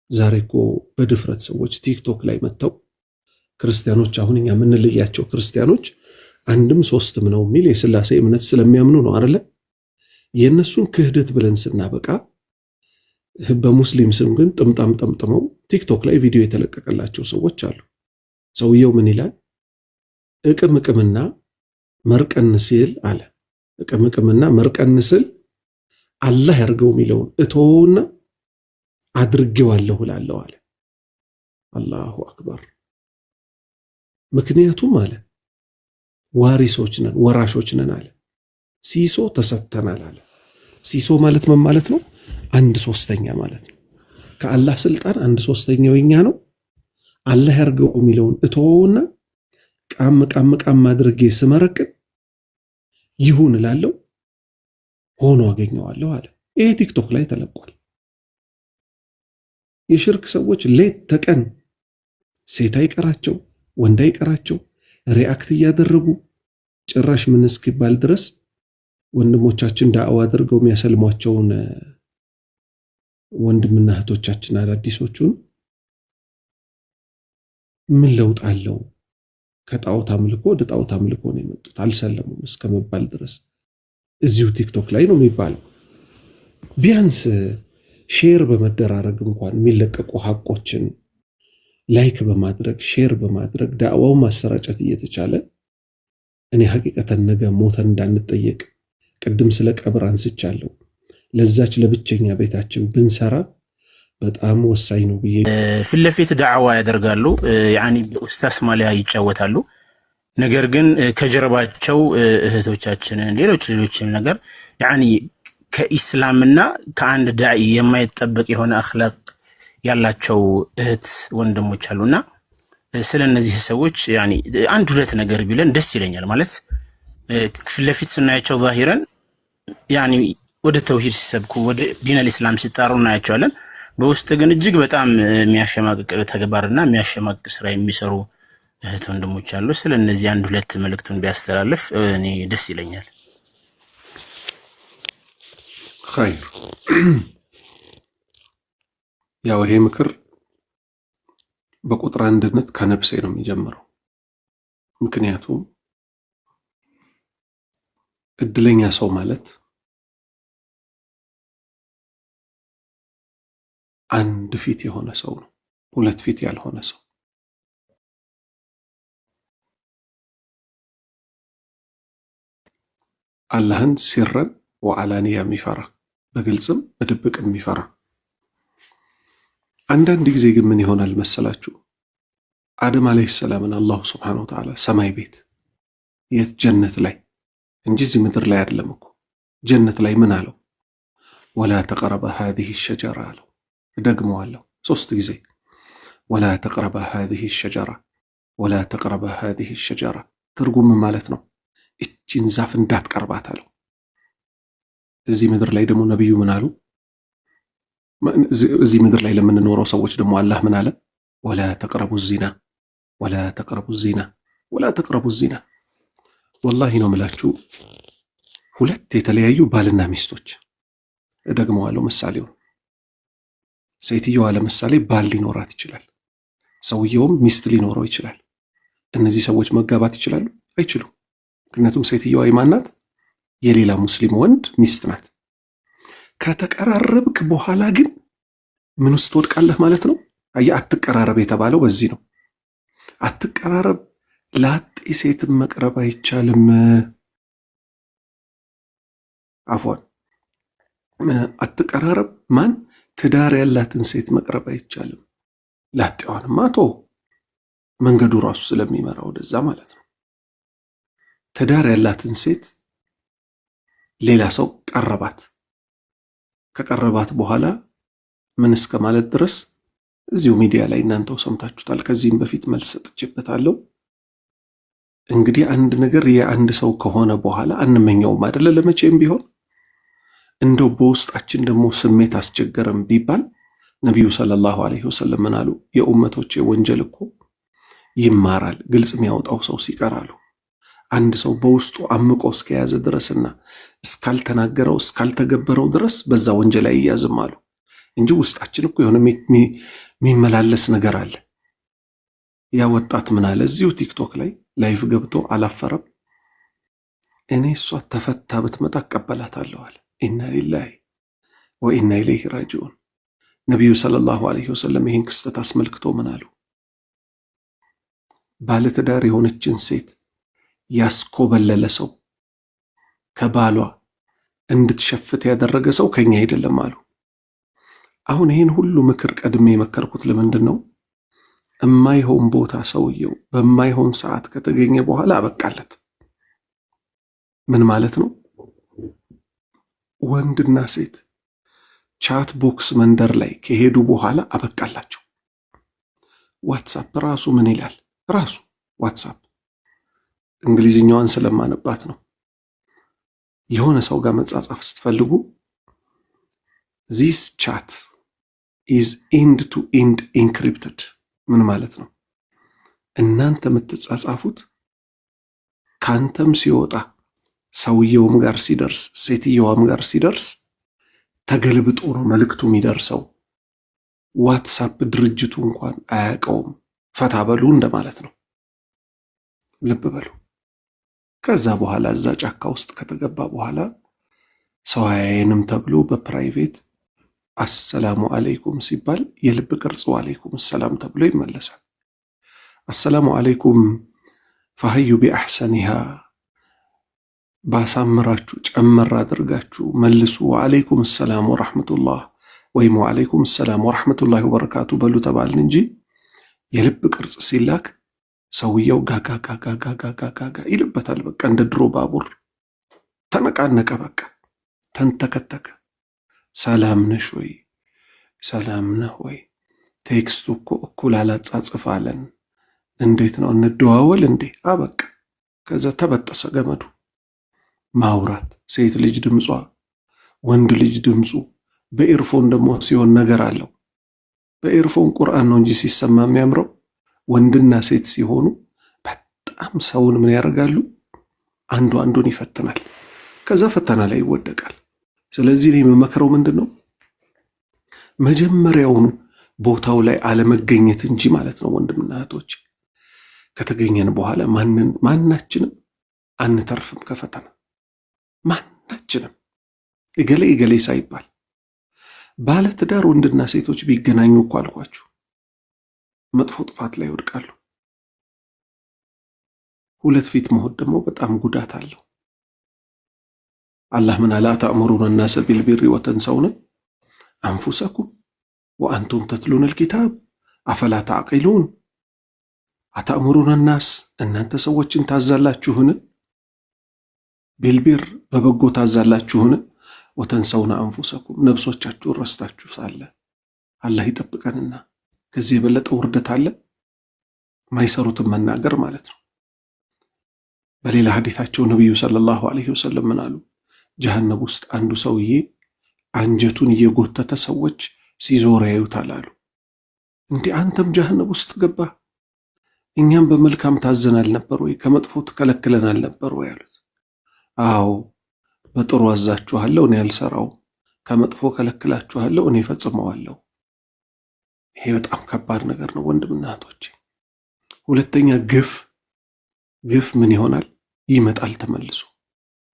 ዛሬ እኮ በድፍረት ሰዎች ቲክቶክ ላይ መጥተው ክርስቲያኖች አሁን እኛ የምንለያቸው ክርስቲያኖች አንድም ሶስትም ነው የሚል የሥላሴ እምነት ስለሚያምኑ ነው አይደለ? የእነሱን ክህደት ብለን ስናበቃ በሙስሊም ስም ግን ጥምጣም ጠምጥመው ቲክቶክ ላይ ቪዲዮ የተለቀቀላቸው ሰዎች አሉ። ሰውየው ምን ይላል? እቅምቅምና መርቀን ሲል አለ። እቅምቅምና መርቀን ስል አላህ ያርገው የሚለውን እቶና አድርጌዋለሁ እላለሁ አለ። አላሁ አክበር። ምክንያቱም አለ ዋሪሶች ነን ወራሾች ነን አለ። ሲሶ ተሰጥተናል አለ። ሲሶ ማለት ምን ማለት ነው? 1/3 ማለት ነው። ከአላህ ስልጣን 1/3 የኛ ነው። አላህ ያርገው የሚለውን እቶና ቃም አድርጌ ስመረቅን ይሁን እላለሁ ሆኖ አገኘዋለሁ አለ። ይሄ ቲክቶክ ላይ ተለቋል። የሽርክ ሰዎች ሌት ተቀን ሴት አይቀራቸው ወንድ አይቀራቸው ሪአክት እያደረጉ ጭራሽ ምን እስኪባል ድረስ ወንድሞቻችን ዳዕዋ አድርገው የሚያሰልሟቸውን ወንድምና እህቶቻችን አዳዲሶቹን ምን ለውጥ አለው? ከጣዖት አምልኮ ወደ ጣዖት አምልኮ ነው የመጡት አልሰለሙም እስከመባል ድረስ እዚሁ ቲክቶክ ላይ ነው የሚባለው። ቢያንስ ሼር በመደራረግ እንኳን የሚለቀቁ ሐቆችን ላይክ በማድረግ ሼር በማድረግ ዳዕዋው ማሰራጨት እየተቻለ እኔ ሐቂቀተን ነገ ሞተን እንዳንጠየቅ ቅድም ስለ ቀብር አንስቻለሁ። ለዛች ለብቸኛ ቤታችን ብንሰራ በጣም ወሳኝ ነው ብዬ ፊት ለፊት ዳዕዋ ያደርጋሉ። ያኒ ኡስታዝ ማሊያ ይጫወታሉ። ነገር ግን ከጀርባቸው እህቶቻችንን ሌሎችም ነገር ያኒ ከኢስላምና ከአንድ ዳዒ የማይጠበቅ የሆነ አኽላቅ ያላቸው እህት ወንድሞች አሉና ስለነዚህ ሰዎች ያኒ አንድ ሁለት ነገር ቢለን ደስ ይለኛል። ማለት ፊት ለፊት ስናያቸው ዛሂረን ያኒ ወደ ተውሂድ ሲሰብኩ ወደ ዲን አልኢስላም ሲጣሩ እናያቸዋለን። በውስጥ ግን እጅግ በጣም የሚያሸማቅቅ ተግባርና የሚያሸማቅቅ ስራ የሚሰሩ እህት ወንድሞች አሉ። ስለነዚህ አንድ ሁለት መልእክቱን ቢያስተላልፍ እኔ ደስ ይለኛል። ኸይር። ያው ይሄ ምክር በቁጥር አንድነት ከነፍሴ ነው የሚጀምረው። ምክንያቱም እድለኛ ሰው ማለት አንድ ፊት የሆነ ሰው ነው፣ ሁለት ፊት ያልሆነ ሰው። አላህን ሲረን ወዓላንያ የሚፈራ በግልጽም በድብቅ የሚፈራ። አንዳንድ ጊዜ ግን ምን ይሆናል መሰላችሁ? አደም አለይሂ ሰላምን አላሁ ሱብሓነሁ ወተዓላ ሰማይ ቤት የት ጀነት ላይ እንጂ እዚህ ምድር ላይ አይደለም እኮ ጀነት ላይ ምን አለው? ወላ ተቅረበ ሃዚሂ ሸጀራ አለው። እደግመዋለሁ 3 ጊዜ ወላ ተቅረበ ሃዚሂ ሸጀራ ወላ ተቅረበ ሃዚሂ ሸጀራ። ትርጉም ማለት ነው እቺን ዛፍ እንዳትቀርባት አለው። እዚህ ምድር ላይ ደግሞ ነብዩ ምን አሉ? እዚህ ምድር ላይ ለምንኖረው ሰዎች ደግሞ አላህ ምን አለ? ወላ ተቅረቡ ዚና ወላ ተቅረቡ ዚና ወላ ተቅረቡ ዚና። ወላሂ ነው ምላችሁ ሁለት የተለያዩ ባልና ሚስቶች እደግመዋለሁ ምሳሌውን። ሴትየዋ ለምሳሌ ባል ሊኖራት ይችላል፣ ሰውየውም ሚስት ሊኖረው ይችላል። እነዚህ ሰዎች መጋባት ይችላሉ? አይችሉም። ምክንያቱም ሴትየዋ የማናት? የሌላ ሙስሊም ወንድ ሚስት ናት። ከተቀራረብክ በኋላ ግን ምን ውስጥ ትወድቃለህ ማለት ነው? አየህ፣ አትቀራረብ የተባለው በዚህ ነው። አትቀራረብ፣ ላጤ ሴትን መቅረብ አይቻልም። አፎን አትቀራረብ ማን? ትዳር ያላትን ሴት መቅረብ አይቻልም። ላጤዋንማ ተው፣ መንገዱ ራሱ ስለሚመራ ወደዛ ማለት ነው። ትዳር ያላትን ሴት ሌላ ሰው ቀረባት። ከቀረባት በኋላ ምን እስከ ማለት ድረስ እዚሁ ሚዲያ ላይ እናንተው ሰምታችሁታል። ከዚህም በፊት መልስ ሰጥቼበታለሁ። እንግዲህ አንድ ነገር የአንድ ሰው ከሆነ በኋላ አንመኘውም አይደለ? ለመቼም ቢሆን እንደው በውስጣችን ደግሞ ስሜት አስቸገረም ቢባል ነቢዩ ሰለላሁ ዐለይሂ ወሰለም ምን አሉ? የኡመቶቼ ወንጀል እኮ ይማራል ግልጽ የሚያወጣው ሰው ሲቀር አሉ። አንድ ሰው በውስጡ አምቆ እስከያዘ ድረስና እስካልተናገረው እስካልተገበረው ድረስ በዛ ወንጀል አይያዝም አሉ። እንጂ ውስጣችን እኮ የሆነ የሚመላለስ ነገር አለ። ያ ወጣት ምን አለ እዚሁ ቲክቶክ ላይ ላይፍ ገብቶ አላፈረም። እኔ እሷ ተፈታ ብትመጣ እቀበላታለሁ አለ። ኢና ሊላሂ ወኢና ኢለይሂ ራጂዑን። ነቢዩ ሰለላሁ ዐለይሂ ወሰለም ይህን ክስተት አስመልክቶ ምን አሉ? ባለትዳር የሆነችን ሴት ያስኮበለለ ሰው ከባሏ እንድትሸፍት ያደረገ ሰው ከኛ አይደለም አሉ። አሁን ይህን ሁሉ ምክር ቀድሜ የመከርኩት ለምንድን ነው? እማይሆን ቦታ ሰውየው በማይሆን ሰዓት ከተገኘ በኋላ አበቃለት። ምን ማለት ነው? ወንድና ሴት ቻት ቦክስ መንደር ላይ ከሄዱ በኋላ አበቃላቸው። ዋትሳፕ ራሱ ምን ይላል? ራሱ ዋትሳፕ እንግሊዝኛዋን ስለማነባት ነው። የሆነ ሰው ጋር መጻጻፍ ስትፈልጉ ዚስ ቻት ኢዝ ኢንድ ቱ ኢንድ ኢንክሪፕትድ። ምን ማለት ነው? እናንተ የምትጻጻፉት ካንተም ሲወጣ ሰውየውም ጋር ሲደርስ ሴትየዋም ጋር ሲደርስ ተገልብጦ ነው መልእክቱ የሚደርሰው። ዋትሳፕ ድርጅቱ እንኳን አያውቀውም። ፈታ በሉ እንደማለት ነው። ልብ በሉ። ከዛ በኋላ እዛ ጫካ ውስጥ ከተገባ በኋላ ሰው አያየንም ተብሎ በፕራይቬት አሰላሙ አለይኩም ሲባል የልብ ቅርጽ ወአለይኩም ሰላም ተብሎ ይመለሳል። አሰላሙ አለይኩም ፈሀዩ ቢአሕሰኒሃ ባሳምራችሁ ጨመር አድርጋችሁ መልሱ ወአለይኩም ሰላም ወራህመቱላህ ወይም ወአለይኩም ሰላም ወራህመቱላሂ ወበረካቱ በሉ ተባልን እንጂ የልብ ቅርጽ ሲላክ ሰውየው ጋጋጋጋጋጋጋ ይልበታል። በቃ እንደ ድሮ ባቡር ተነቃነቀ፣ በቃ ተንተከተከ። ሰላም ነሽ ወይ? ሰላም ነህ ወይ? ቴክስቱ እኮ እኩል አላጻጽፍ አለን። እንዴት ነው እንደዋወል እንዴ? አበቃ። ከዛ ተበጠሰ ገመዱ። ማውራት ሴት ልጅ ድምጿ፣ ወንድ ልጅ ድምፁ። በኤርፎን ደግሞ ሲሆን ነገር አለው። በኤርፎን ቁርአን ነው እንጂ ሲሰማ የሚያምረው። ወንድና ሴት ሲሆኑ በጣም ሰውን ምን ያደርጋሉ? አንዱ አንዱን ይፈትናል። ከዛ ፈተና ላይ ይወደቃል። ስለዚህ እኔ የምመክረው ምንድን ነው? መጀመሪያውኑ ቦታው ላይ አለመገኘት እንጂ ማለት ነው። ወንድምና እህቶች ከተገኘን በኋላ ማናችንም አንተርፍም ከፈተና። ማናችንም እገሌ እገሌ ሳይባል ባለትዳር ወንድና ሴቶች ቢገናኙ እኮ አልኳችሁ መጥፎ ጥፋት ላይ ይወድቃሉ። ሁለት ፊት መሆን ደግሞ በጣም ጉዳት አለው። አላህ ምን አለ? አተእሙሩነ ናሰ ቢልቢሪ ወተንሰውነ አንፉሰኩም ወአንቱም ተትሉነ ልኪታብ አፈላ ተዕቂሉን። አተእሙሩነ ናስ እናንተ ሰዎችን ታዛላችሁን? ቢልቢር በበጎ ታዛላችሁን? ወተንሰውነ አንፉሰኩም ነብሶቻችሁን ረስታችሁ ሳለ። አላህ ይጠብቀንና ከዚህ የበለጠ ውርደት አለ? ማይሰሩትን መናገር ማለት ነው። በሌላ ሐዲታቸው ነቢዩ ሰለላሁ ዐለይሂ ወሰለም ምን አሉ? ጀሃነም ውስጥ አንዱ ሰውዬ አንጀቱን እየጎተተ ሰዎች ሲዞር ያዩታል አሉ። እንዲህ አንተም ጀሃነም ውስጥ ገባ? እኛም በመልካም ታዘን አልነበር ወይ? ከመጥፎ ተከለክለን አልነበር ወይ አሉት። አዎ በጥሩ አዛችኋለሁ፣ እኔ አልሰራውም። ከመጥፎ ከለክላችኋለሁ፣ እኔ ፈጽመዋለሁ። ይሄ በጣም ከባድ ነገር ነው ወንድምና እህቶቼ። ሁለተኛ ግፍ ምን ይሆናል? ይመጣል ተመልሶ።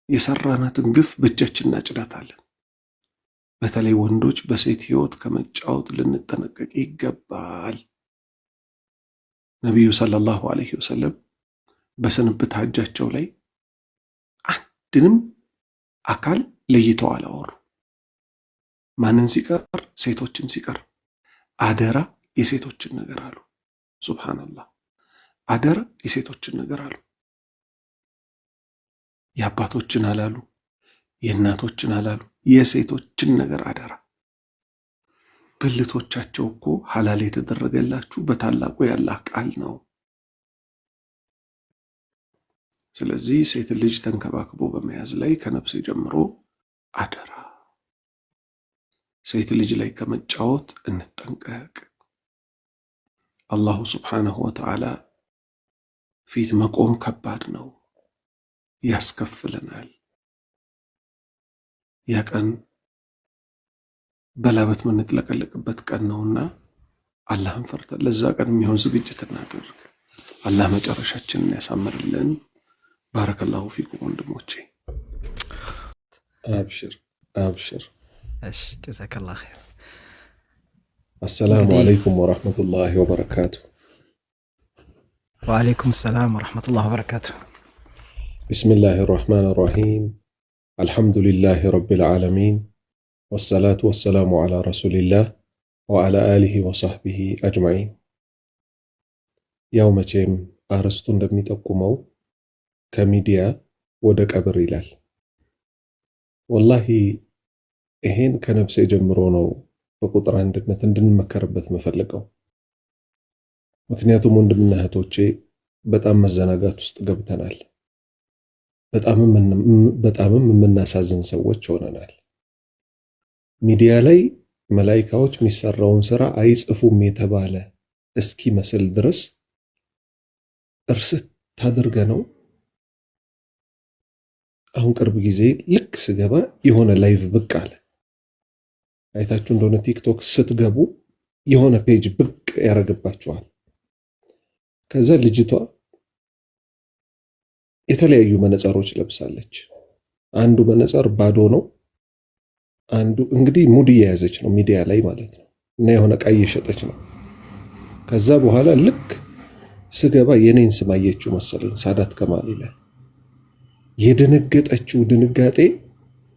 የሰራናትን ግፍ በእጃችን እናጭዳታለን። በተለይ ወንዶች በሴት ህይወት ከመጫወት ልንጠነቀቅ ይገባል። ነቢዩ ሰለላሁ ዐለይሂ ወሰለም በስንብት ሐጃቸው ላይ አንድንም አካል ለይተው አላወሩ። ማንን ሲቀር? ሴቶችን ሲቀር። አደራ የሴቶችን ነገር አሉ። ሱብሃንአላህ፣ አደራ የሴቶችን ነገር አሉ። የአባቶችን አላሉ፣ የእናቶችን አላሉ፣ የሴቶችን ነገር አደራ። ብልቶቻቸው እኮ ሐላል የተደረገላችሁ በታላቁ የአላህ ቃል ነው። ስለዚህ ሴት ልጅ ተንከባክቦ በመያዝ ላይ ከነፍሴ ጀምሮ አደራ። ሴት ልጅ ላይ ከመጫወት እንጠንቀቅ። አላሁ ስብሓነሁ ወተዓላ ፊት መቆም ከባድ ነው፣ ያስከፍለናል። ያ ቀን በላበት ምንጥለቀለቅበት ቀን ነውና አላህን ፈርተን ለዛ ቀን የሚሆን ዝግጅት እናድርግ። አላህ መጨረሻችንን ያሳምርልን። ባረከላሁ ፊኩም ወንድሞቼ። አብሽር አብሽር። እሺ ጀዛከላህ ኸይር። አሰላሙ አለይኩም ወራህመቱላሂ ወበረካቱ። ወአለይኩም ሰላም ወራህመቱላሂ ወበረካቱ። ቢስሚላሂ ራህማኒ ራሂም አልሐምዱሊላሂ ረቢል ዓለሚን ወሰላቱ ወሰላሙ ዓላ ረሱሊላህ ወዓላ አሊሂ ወሰህቢሂ አጅማዒን። ያው መቼም አርዕስቱ እንደሚጠቁመው ከሚዲያ ወደ ቀብር ይላል። ወላሂ ይሄን ከነፍሴ ጀምሮ ነው በቁጥር አንድነት እንድንመከርበት መፈልገው። ምክንያቱም ወንድምና እህቶቼ በጣም መዘናጋት ውስጥ ገብተናል። በጣምም የምናሳዝን ሰዎች ሆነናል። ሚዲያ ላይ መላኢካዎች የሚሰራውን ስራ አይጽፉም የተባለ እስኪመስል ድረስ እርስት ታድርገ ነው። አሁን ቅርብ ጊዜ ልክ ስገባ የሆነ ላይቭ ብቅ አለ። አይታችሁ እንደሆነ ቲክቶክ ስትገቡ የሆነ ፔጅ ብቅ ያደርግባችኋል። ከዛ ልጅቷ የተለያዩ መነጽሮች ለብሳለች። አንዱ መነጽር ባዶ ነው። አንዱ እንግዲህ ሙድ እየያዘች ነው ሚዲያ ላይ ማለት ነው፣ እና የሆነ ዕቃ እየሸጠች ነው። ከዛ በኋላ ልክ ስገባ የኔን ስም አየችው መሰለኝ፣ ሳዳት ከማል ይላል። የደነገጠችው ድንጋጤ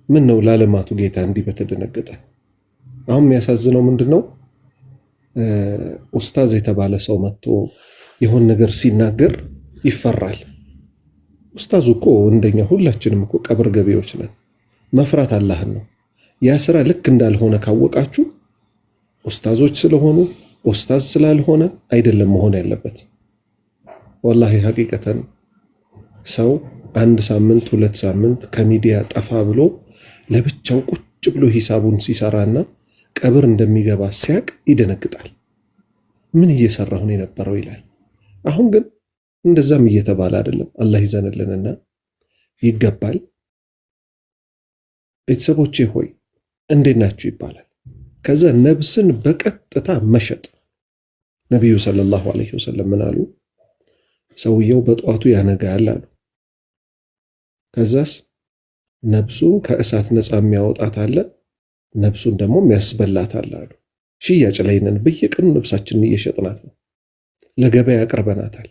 ምን ነው ለዓለማቱ ጌታ እንዲህ በተደነገጠ። አሁን የሚያሳዝነው ምንድነው? ኡስታዝ የተባለ ሰው መጥቶ የሆነ ነገር ሲናገር ይፈራል። ኡስታዙ እኮ እንደኛ ሁላችንም እኮ ቀብር ገቢዎች ነን። መፍራት አላህን ነው። ያ ስራ ልክ እንዳልሆነ ካወቃችሁ ኡስታዞች ስለሆኑ ኡስታዝ ስላልሆነ አይደለም መሆን ያለበት። ወላሂ ሐቂቀተን ሰው 1 ሳምንት 2 ሳምንት ከሚዲያ ጠፋ ብሎ ለብቻው ቁጭ ብሎ ሂሳቡን ሲሰራና ቀብር እንደሚገባ ሲያቅ ይደነግጣል። ምን እየሰራሁ ነው የነበረው ይላል። አሁን ግን እንደዛም እየተባለ አይደለም። አላህ ይዘንልንና ይገባል። ቤተሰቦቼ ሆይ እንዴት ናችሁ ይባላል። ከዛ ነብስን በቀጥታ መሸጥ። ነቢዩ ሰለላሁ ዐለይሂ ወሰለም ምን አሉ? ሰውየው በጧቱ ያነጋል አሉ። ከዛስ ነብሱን ከእሳት ነፃ የሚያወጣት አለ፣ ነብሱን ደግሞ የሚያስበላት አለ አሉ። ሽያጭ ላይ ነን። በየቀኑ ነብሳችንን እየሸጥናት ነው፣ ለገበያ ያቀርበናታል።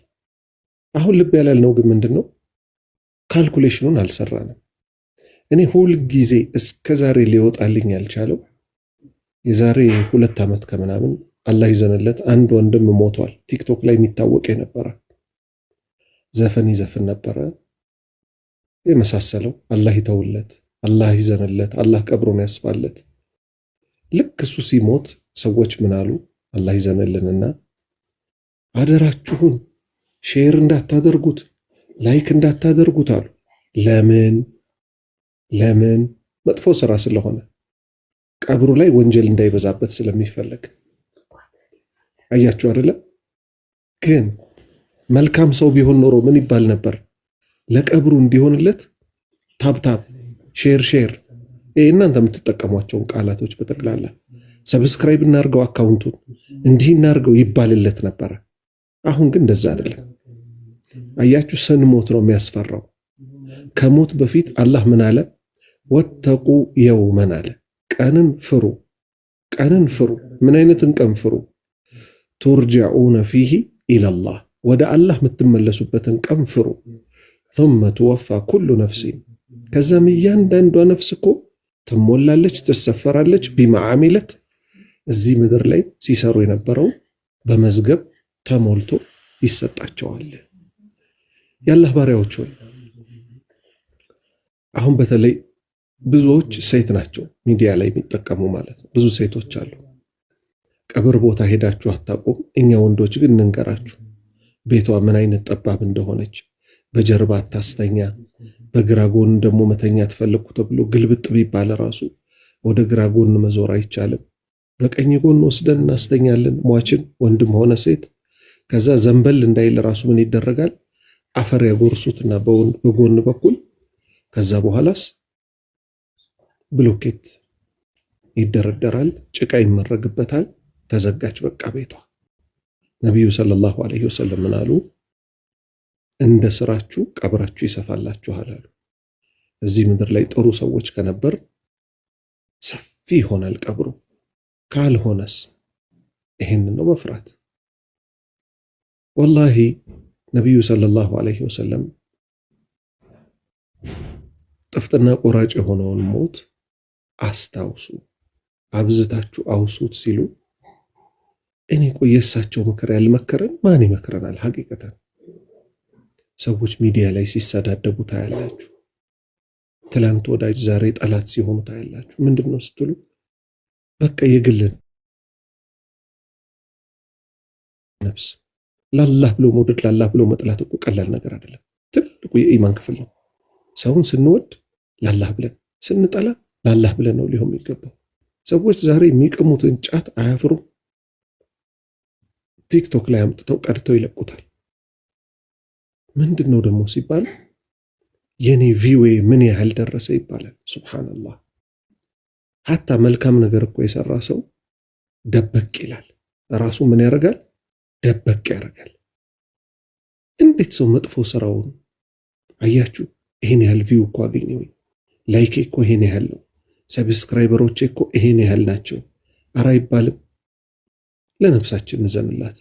አሁን ልብ ያላልነው ግን ምንድነው? ካልኩሌሽኑን አልሰራንም። እኔ ሁል ጊዜ እስከዛሬ ሊወጣልኝ ያልቻለው የዛሬ 2 ዓመት ከምናምን አላህ ይዘንለት አንድ ወንድም ሞቷል። ቲክቶክ ላይ የሚታወቅ የነበረ ዘፈን ይዘፍን ነበረ የመሳሰለው። አላህ ይተውለት፣ አላህ ይዘንለት፣ አላህ ቀብሩን ያስፋለት። ልክ እሱ ሲሞት ሰዎች ምን አሉ? አላህ ይዘንልንና አደራችሁን ሼር እንዳታደርጉት፣ ላይክ እንዳታደርጉት አሉ። ለምን? መጥፎ ስራ ስለሆነ ቀብሩ ላይ ወንጀል እንዳይበዛበት ስለሚፈለግ። አያችሁ አይደለ? ግን መልካም ሰው ቢሆን ኖሮ ምን ይባል ነበር? ለቀብሩ እንዲሆንለት ታብታብ፣ ሼር እናንተ የምትጠቀሟቸውን ቃላቶች በጠቅላላ ሰብስክራይብ እናርገው፣ አካውንቱን እንዲህ እናርገው ይባልለት ነበረ። አሁን ግን እንደዛ አይደለም። አያችሁ፣ ስንሞት ነው የሚያስፈራው። ከሞት በፊት አላህ ምን አለ? ወተቁ የውመን አለ። ቀንን ፍሩ፣ ቀንን ፍሩ። ምን አይነትን ቀን ፍሩ? ቱርጃኡነ ፊሂ ኢለላህ፣ ወደ አላህ የምትመለሱበትን ቀን ፍሩ። ثم توفى كل نفس፣ ከዛም እያንዳንዷ ነፍስ እኮ ትሞላለች፣ ትሰፈራለች። ቢማ ዓሚለት፣ እዚህ ምድር ላይ ሲሰሩ የነበረው በመዝገብ ተሞልቶ ይሰጣቸዋል። የአላህ ባሪያዎች ሆይ አሁን በተለይ ብዙዎች ሴት ናቸው ሚዲያ ላይ የሚጠቀሙ ማለት ነው። ብዙ ሴቶች አሉ። ቀብር ቦታ ሄዳችሁ አታውቁም። እኛ ወንዶች ግን እንንገራችሁ፣ ቤቷ ምን አይነት ጠባብ እንደሆነች። በጀርባ አታስተኛ፣ በግራ ጎን ደግሞ መተኛ ትፈልጉ ተብሎ ግልብጥ ቢባል ራሱ ወደ ግራ ጎን መዞር አይቻልም። በቀኝ ጎን ወስደን እናስተኛለን ሟችን፣ ወንድም ሆነ ሴት። ከዛ ዘንበል እንዳይል ራሱ ምን ይደረጋል? አፈር ያጎርሱትና በጎን በኩል ከዛ በኋላስ ብሎኬት ይደረደራል፣ ጭቃ ይመረግበታል፣ ተዘጋች በቃ ቤቷ። ነቢዩ ሰለላሁ ዐለይሂ ወሰለም ምን አሉ? እንደ ስራችሁ ቀብራችሁ ይሰፋላችኋል አሉ። እዚህ ምድር ላይ ጥሩ ሰዎች ከነበር ሰፊ ይሆናል ቀብሩ። ካልሆነስ ይሄንን ነው መፍራት። ወላሂ ነቢዩ ሰለላሁ ዐለይሂ ወሰለም ጥፍጥና ቆራጭ የሆነውን ሞት አስታውሱ፣ አብዝታችሁ አውሱት ሲሉ እኔ ቆይ የእሳቸው ምክር ያልመከረን ማን ይመክረናል? ሐቂቀተን ሰዎች ሚዲያ ላይ ሲሰዳደቡ ታያላችሁ። ትላንት ወዳጅ ዛሬ ጠላት ሲሆኑ ታያላችሁ። ምንድነው ስትሉ በቃ የግልን ነፍስ ላላህ ብሎ መውደድ ላላህ ብሎ መጥላት እኮ ቀላል ነገር አይደለም። ትልቁ የኢማን ክፍል ነው። ሰውን ስንወድ ላላህ ብለን ስንጠላ ላላህ ብለን ነው ሊሆን የሚገባው። ሰዎች ዛሬ የሚቅሙትን ጫት አያፍሩም። ቲክቶክ ላይ አምጥተው ቀድተው ይለቁታል። ምንድነው ደግሞ ሲባል የኔ ቪዌ ምን ያህል ደረሰ ይባላል። ሱብሃንአላህ። ሀታ መልካም ነገር እኮ የሰራ ሰው ደበቅ ይላል። ራሱ ምን ያደርጋል? ደበቅ ያደርጋል። እንዴት ሰው መጥፎ ስራውን አያችሁ፣ ይሄን ያህል ቪው እኮ አገኘሁኝ፣ ላይክ እኮ ይሄን ያህል ነው፣ ሰብስክራይበሮች እኮ ይሄን ያህል ናቸው፣ አራ አይባልም። ለነፍሳችን እንዘንላት።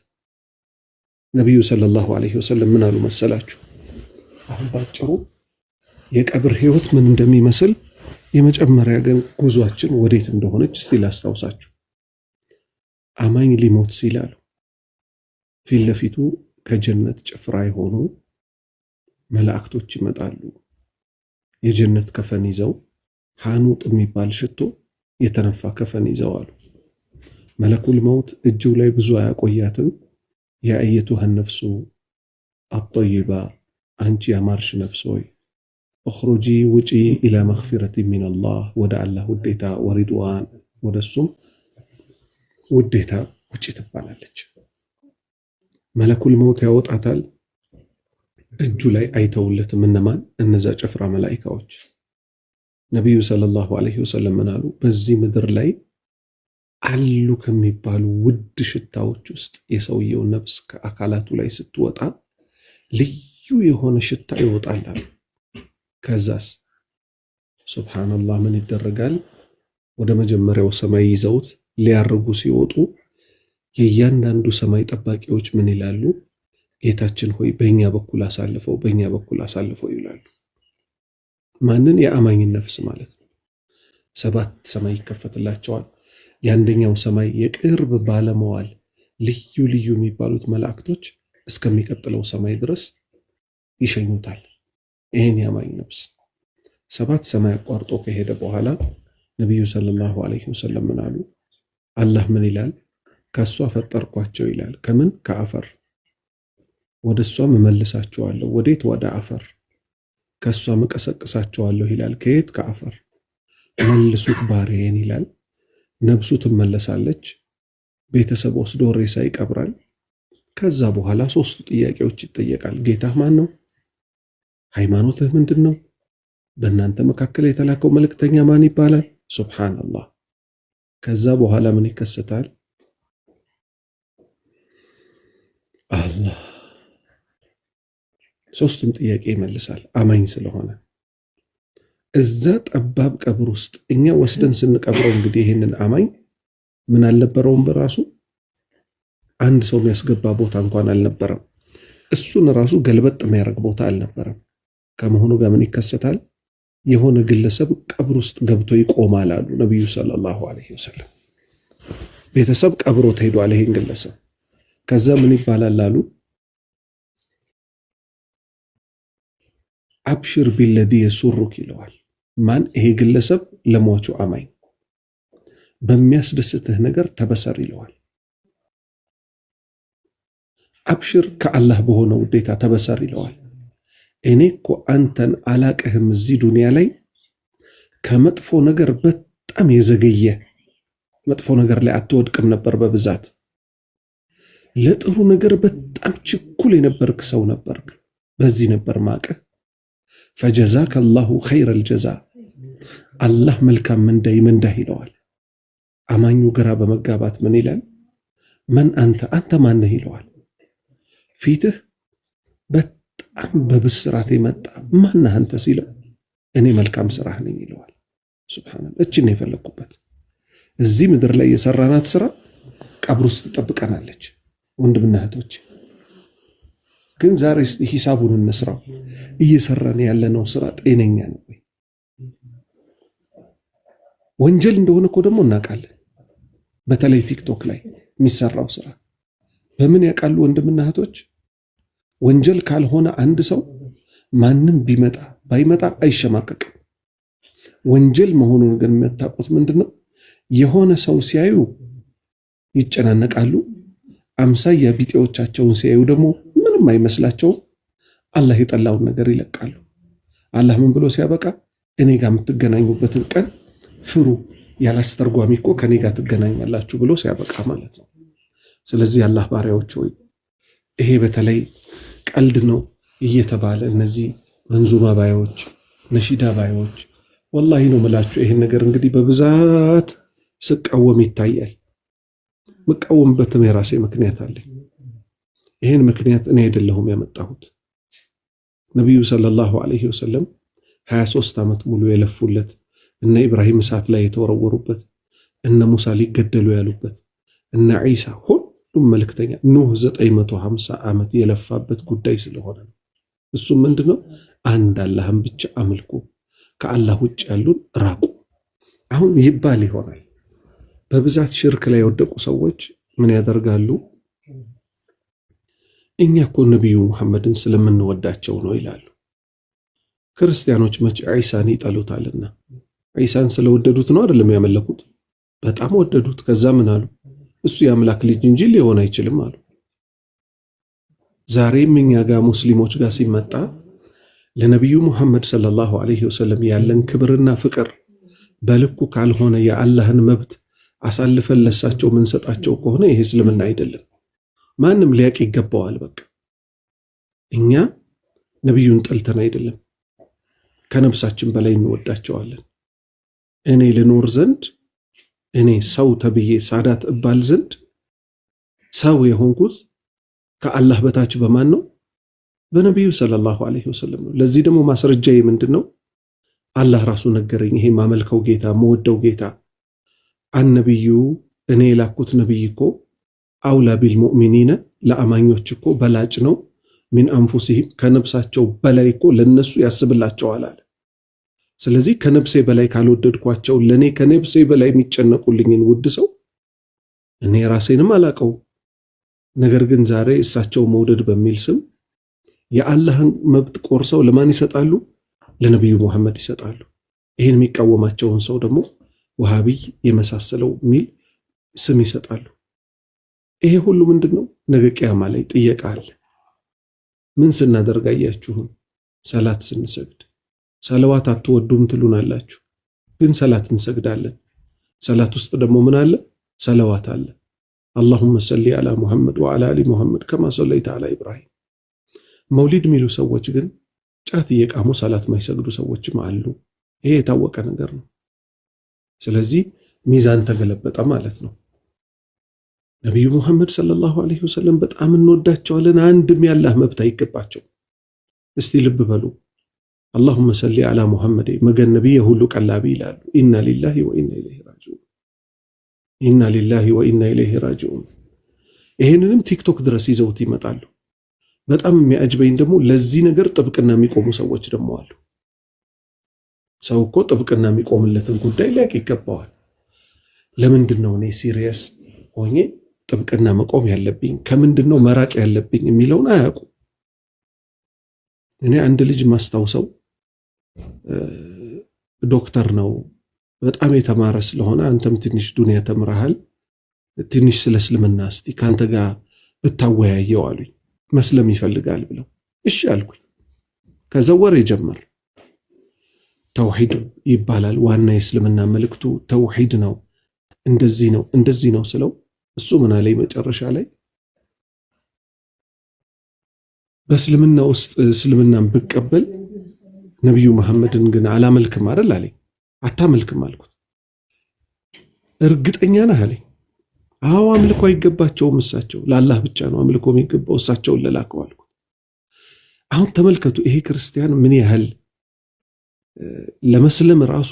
ነቢዩ ሰለላሁ ዐለይሂ ወሰለም ምን አሉ መሰላችሁ? አሁን ባጭሩ የቀብር ህይወት ምን እንደሚመስል የመጨመሪያ ግን ጉዟችን ወዴት እንደሆነች ሲል አስታውሳችሁ። አማኝ ሊሞት ሲል አሉ ፊት ለፊቱ ከጀነት ጭፍራ የሆኑ መላእክቶች ይመጣሉ። የጀነት ከፈን ይዘው ሐኑጥ የሚባል ሽቶ የተነፋ ከፈን ይዘው አሉ። መለኩል መውት እጁ ላይ ብዙ አያቆያትም። ያ አየቱሃ ነፍሱ አጠይባ፣ አንቺ ያማርሽ ነፍስ ሆይ እኽሩጂ ውጪ ኢላ መግፊረት ሚነላህ፣ ወደ አላህ ውዴታ፣ ወሪድዋን፣ ወደሱም ውዴታ ውጪ ትባላለች። መለኩል መውት ያወጣታል። እጁ ላይ አይተውለትም። እነማን? እነዛ ጭፍራ መላኢካዎች። ነቢዩ ሰለላሁ ዐለይሂ ወሰለም ምን አሉ? በዚህ ምድር ላይ አሉ ከሚባሉ ውድ ሽታዎች ውስጥ የሰውየው ነፍስ ከአካላቱ ላይ ስትወጣ ልዩ የሆነ ሽታ ይወጣል አሉ። ከዛስ ሱብሃንአላህ ምን ይደረጋል? ወደ መጀመሪያው ሰማይ ይዘውት ሊያርጉ ሲወጡ የእያንዳንዱ ሰማይ ጠባቂዎች ምን ይላሉ? ጌታችን ሆይ በእኛ በኩል አሳልፈው፣ በእኛ በኩል አሳልፈው ይላሉ። ማንን? የአማኝን ነፍስ ማለት ነው። 7 ሰማይ ይከፈትላቸዋል። የአንደኛው ሰማይ የቅርብ ባለመዋል ልዩ ልዩ የሚባሉት መላእክቶች እስከሚቀጥለው ሰማይ ድረስ ይሸኙታል። ይህን የአማኝ ነፍስ 7 ሰማይ አቋርጦ ከሄደ በኋላ ነቢዩ ሰለላሁ ዐለይሂ ወሰለም ምን አሉ? አላህ ምን ይላል? ከእሷ ፈጠርኳቸው ይላል። ከምን? ከአፈር። ወደ እሷም እመልሳቸዋለሁ። ወዴት? ወደ አፈር። ከእሷም እቀሰቅሳቸዋለሁ ይላል። ከየት? ከአፈር። መልሱት ባሪያዬን ይላል። ነብሱ ትመለሳለች። ቤተሰብ ወስዶ ሬሳ ይቀብራል። ከዛ በኋላ 3 ጥያቄዎች ይጠየቃል። ጌታህ ማን ነው? ሃይማኖትህ ምንድን ነው? በእናንተ መካከል የተላከው መልእክተኛ ማን ይባላል? ሱብሃንአላህ። ከዛ በኋላ ምን ይከሰታል? አላህ 3ቱም ጥያቄ ይመልሳል አማኝ ስለሆነ። እዛ ጠባብ ቀብር ውስጥ እኛ ወስደን ስንቀብረው እንግዲህ ይሄንን አማኝ ምን አልነበረውም፣ በራሱ አንድ ሰው የሚያስገባ ቦታ እንኳን አልነበረም። እሱን ራሱ ገልበጥ የሚያደርግ ቦታ አልነበረም። ከመሆኑ ጋር ምን ይከሰታል? የሆነ ግለሰብ ቀብር ውስጥ ገብቶ ይቆማል አሉ ነቢዩ ሰለላሁ ዐለይሂ ወሰለም። ቤተሰብ ቀብሮት ሄዷል ይሄን ግለሰብ። ከዛ ምን ይባላል አሉ? አብሽር ቢለዲ የሱሩክ ይለዋል። ማን? ይሄ ግለሰብ ለሟቹ አማኝ በሚያስደስትህ ነገር ተበሰር ይለዋል። አብሽር ከአላህ በሆነ ውዴታ ተበሰር ይለዋል። እኔ እኮ አንተን አላቅህም፣ እዚህ ዱንያ ላይ ከመጥፎ ነገር በጣም የዘገየ መጥፎ ነገር ላይ አትወድቅም ነበር በብዛት ለጥሩ ነገር በጣም ችኩል የነበርክ ሰው ነበርክ። በዚህ ነበር ማቅህ። ፈጀዛከ አላሁ ኸይረል ጀዛ፣ አላህ መልካም ምንዳይ ይለዋል። አማኙ ግራ በመጋባት ምን ይላል? መን አንተ ማነህ ይለዋል። ፊትህ በጣም በብስራት የመጣ ማነህ አንተ ሲለው እኔ መልካም ስራህ ነኝ ይለዋል። ሱብሃንአላህ። እችን ነው የፈለኩበት። እዚህ ምድር ላይ የሰራናት ስራ ቀብር ውስጥ ትጠብቀናለች። ወንድምና እህቶች ግን ዛሬ እስቲ ሂሳቡን እንስራው። እየሰራን ያለነው ስራ ጤነኛ ነው ወይ? ወንጀል እንደሆነ እኮ ደግሞ እናውቃለን። በተለይ ቲክቶክ ላይ የሚሰራው ስራ በምን ያውቃሉ ወንድምና እህቶች? ወንጀል ካልሆነ አንድ ሰው ማንም ቢመጣ ባይመጣ አይሸማቀቅም። ወንጀል መሆኑን ግን የምታውቁት ምንድነው? የሆነ ሰው ሲያዩ ይጨናነቃሉ። አምሳያ ቢጤዎቻቸውን ሲያዩ ደግሞ ምንም አይመስላቸውም። አላህ የጠላውን ነገር ይለቃሉ። አላህ ምን ብሎ ሲያበቃ እኔ ጋር የምትገናኙበትን ቀን ፍሩ፣ ያላስተርጓሚ እኮ ከኔ ጋር ትገናኛላችሁ ብሎ ሲያበቃ ማለት ነው። ስለዚህ አላህ ባሪያዎች ሆይ ይሄ በተለይ ቀልድ ነው እየተባለ እነዚህ መንዙማ ባዮች፣ ነሺዳ ባዮች ወላሂ ነው ምላችሁ ይሄን ነገር እንግዲህ በብዛት ስቃወም ይታያል። መቃወምበትም የራሴ ምክንያት አለኝ። ይሄን ምክንያት እኔ አይደለሁም ያመጣሁት። ነቢዩ ሰለላሁ ዐለይሂ ወሰለም 23 ዓመት ሙሉ የለፉለት፣ እነ ኢብራሂም እሳት ላይ የተወረወሩበት፣ እነ ሙሳ ሊገደሉ ያሉበት፣ እነ ዒሳ ሁሉም መልክተኛ፣ ኑህ 950 ዓመት የለፋበት ጉዳይ ስለሆነ ነው። እሱም ምንድነው? አንድ አላህን ብቻ አምልኩ፣ ከአላህ ውጭ ያሉን ራቁ። አሁን ይባል ይሆናል በብዛት ሽርክ ላይ የወደቁ ሰዎች ምን ያደርጋሉ? እኛ እኮ ነቢዩ ሙሐመድን ስለምንወዳቸው ነው ይላሉ። ክርስቲያኖች መቼ ዒሳን ይጠሉታልና? ዒሳን ስለወደዱት ነው አይደለም ያመለኩት? በጣም ወደዱት። ከዛ ምን አሉ? እሱ የአምላክ ልጅ እንጂ ሊሆን አይችልም አሉ። ዛሬም እኛ ጋር ሙስሊሞች ጋር ሲመጣ ለነቢዩ ሙሐመድ ሰለላሁ ዐለይሂ ወሰለም ያለን ክብርና ፍቅር በልኩ ካልሆነ የአላህን መብት አሳልፈን ለሳቸው ምንሰጣቸው ከሆነ ይሄ እስልምና አይደለም። ማንም ሊያቅ ይገባዋል። በቃ እኛ ነቢዩን ጠልተን አይደለም፣ ከነፍሳችን በላይ እንወዳቸዋለን። እኔ ልኖር ዘንድ እኔ ሰው ተብዬ ሳዳት እባል ዘንድ ሰው የሆንኩት ከአላህ በታች በማን ነው? በነቢዩ ሰለላሁ ዐለይሂ ወሰለም ነው። ለዚህ ደግሞ ማስረጃዬ ምንድን ነው? አላህ ራሱ ነገረኝ። ይሄ ማመልከው ጌታ መወደው ጌታ አንነቢዩ እኔ የላኩት ነቢይ እኮ አውላ ቢልሙእሚኒነ ለአማኞች እኮ በላጭ ነው፣ ሚን አንፉሲሂም ከነብሳቸው በላይ እኮ ለነሱ ያስብላቸዋል አለ። ስለዚህ ከነብሴ በላይ ካልወደድኳቸው ለኔ ከነብሴ በላይ የሚጨነቁልኝን ውድ ሰው እኔ ራሴንም አላቀው። ነገር ግን ዛሬ እሳቸው መውደድ በሚል ስም የአላህን መብት ቆርሰው ለማን ይሰጣሉ? ለነቢዩ ሙሐመድ ይሰጣሉ። ይህን የሚቃወማቸውን ሰው ደግሞ ወሃቢይ የመሳሰለው ሚል ስም ይሰጣሉ። ይሄ ሁሉ ምንድነው? ነገ ቂያማ ላይ ጥየቃ አለ። ምን ስናደርግ አያችሁን? ሰላት ስንሰግድ ሰለዋት አትወዱም ትሉናላችሁ፣ ግን ሰላት እንሰግዳለን። ሰላት ውስጥ ደግሞ ምን አለ? ሰለዋት አለ። አላሁመ ሰሊ አላ ሙሐመድ ወአላ አሊ ሙሐመድ ከማ ሰለይተ አላ ኢብራሂም። መውሊድ የሚሉ ሰዎች ግን ጫት እየቃሙ ሰላት ማይሰግዱ ሰዎችም አሉ። ይሄ የታወቀ ነገር ነው። ስለዚህ ሚዛን ተገለበጠ ማለት ነው። ነቢዩ ሙሐመድ ሰለላሁ ዐለይሂ ወሰለም በጣም እንወዳቸዋለን። አንድም ያላህ መብት አይገባቸው። እስቲ ልብ በሉ። አላሁመ ሰሊ አላ ሙሐመድ መገን ነቢይ የሁሉ ቀላቢ ይላሉ። ኢና ሊላሂ ወኢና ኢለይሂ ራጂዑን፣ ኢና ሊላሂ ወኢና ኢለይሂ ራጂዑን። ይሄንንም ቲክቶክ ድረስ ይዘውት ይመጣሉ። በጣም የሚያጅበኝ ደግሞ ለዚህ ነገር ጥብቅና የሚቆሙ ሰዎች ደግሞ አሉ። ሰው እኮ ጥብቅና የሚቆምለትን ጉዳይ ሊያውቅ ይገባዋል። ለምንድን ነው እኔ ሲሪየስ ሆኜ ጥብቅና መቆም ያለብኝ ከምንድን ነው መራቅ ያለብኝ የሚለውን አያውቁ። እኔ አንድ ልጅ ማስታውሰው ዶክተር ነው፣ በጣም የተማረ ስለሆነ አንተም ትንሽ ዱንያ ተምረሃል፣ ትንሽ ስለ እስልምና እስቲ ካንተ ጋር ብታወያየው አሉኝ። መስለም ይፈልጋል ብለው እሺ አልኩኝ። ከዛ ወሬ ጀመር። ተውሂድ ይባላል ዋና የእስልምና መልእክቱ ተውሂድ ነው፣ እንደዚህ ነው እንደዚህ ነው ስለው እሱ ምን አለኝ መጨረሻ ላይ በእስልምና ውስጥ እስልምናን ብቀበል ነቢዩ መሐመድን ግን አላመልክም አይደል አለኝ። አታመልክም አልኩት። እርግጠኛ ነህ አለኝ። አዎ አምልኮ አይገባቸውም፣ እሳቸው ለአላህ ብቻ ነው አምልኮ የሚገባው፣ እሳቸውን ለላከው አልኩ። አሁን ተመልከቱ ይሄ ክርስቲያን ምን ያህል ለመስለም ራሱ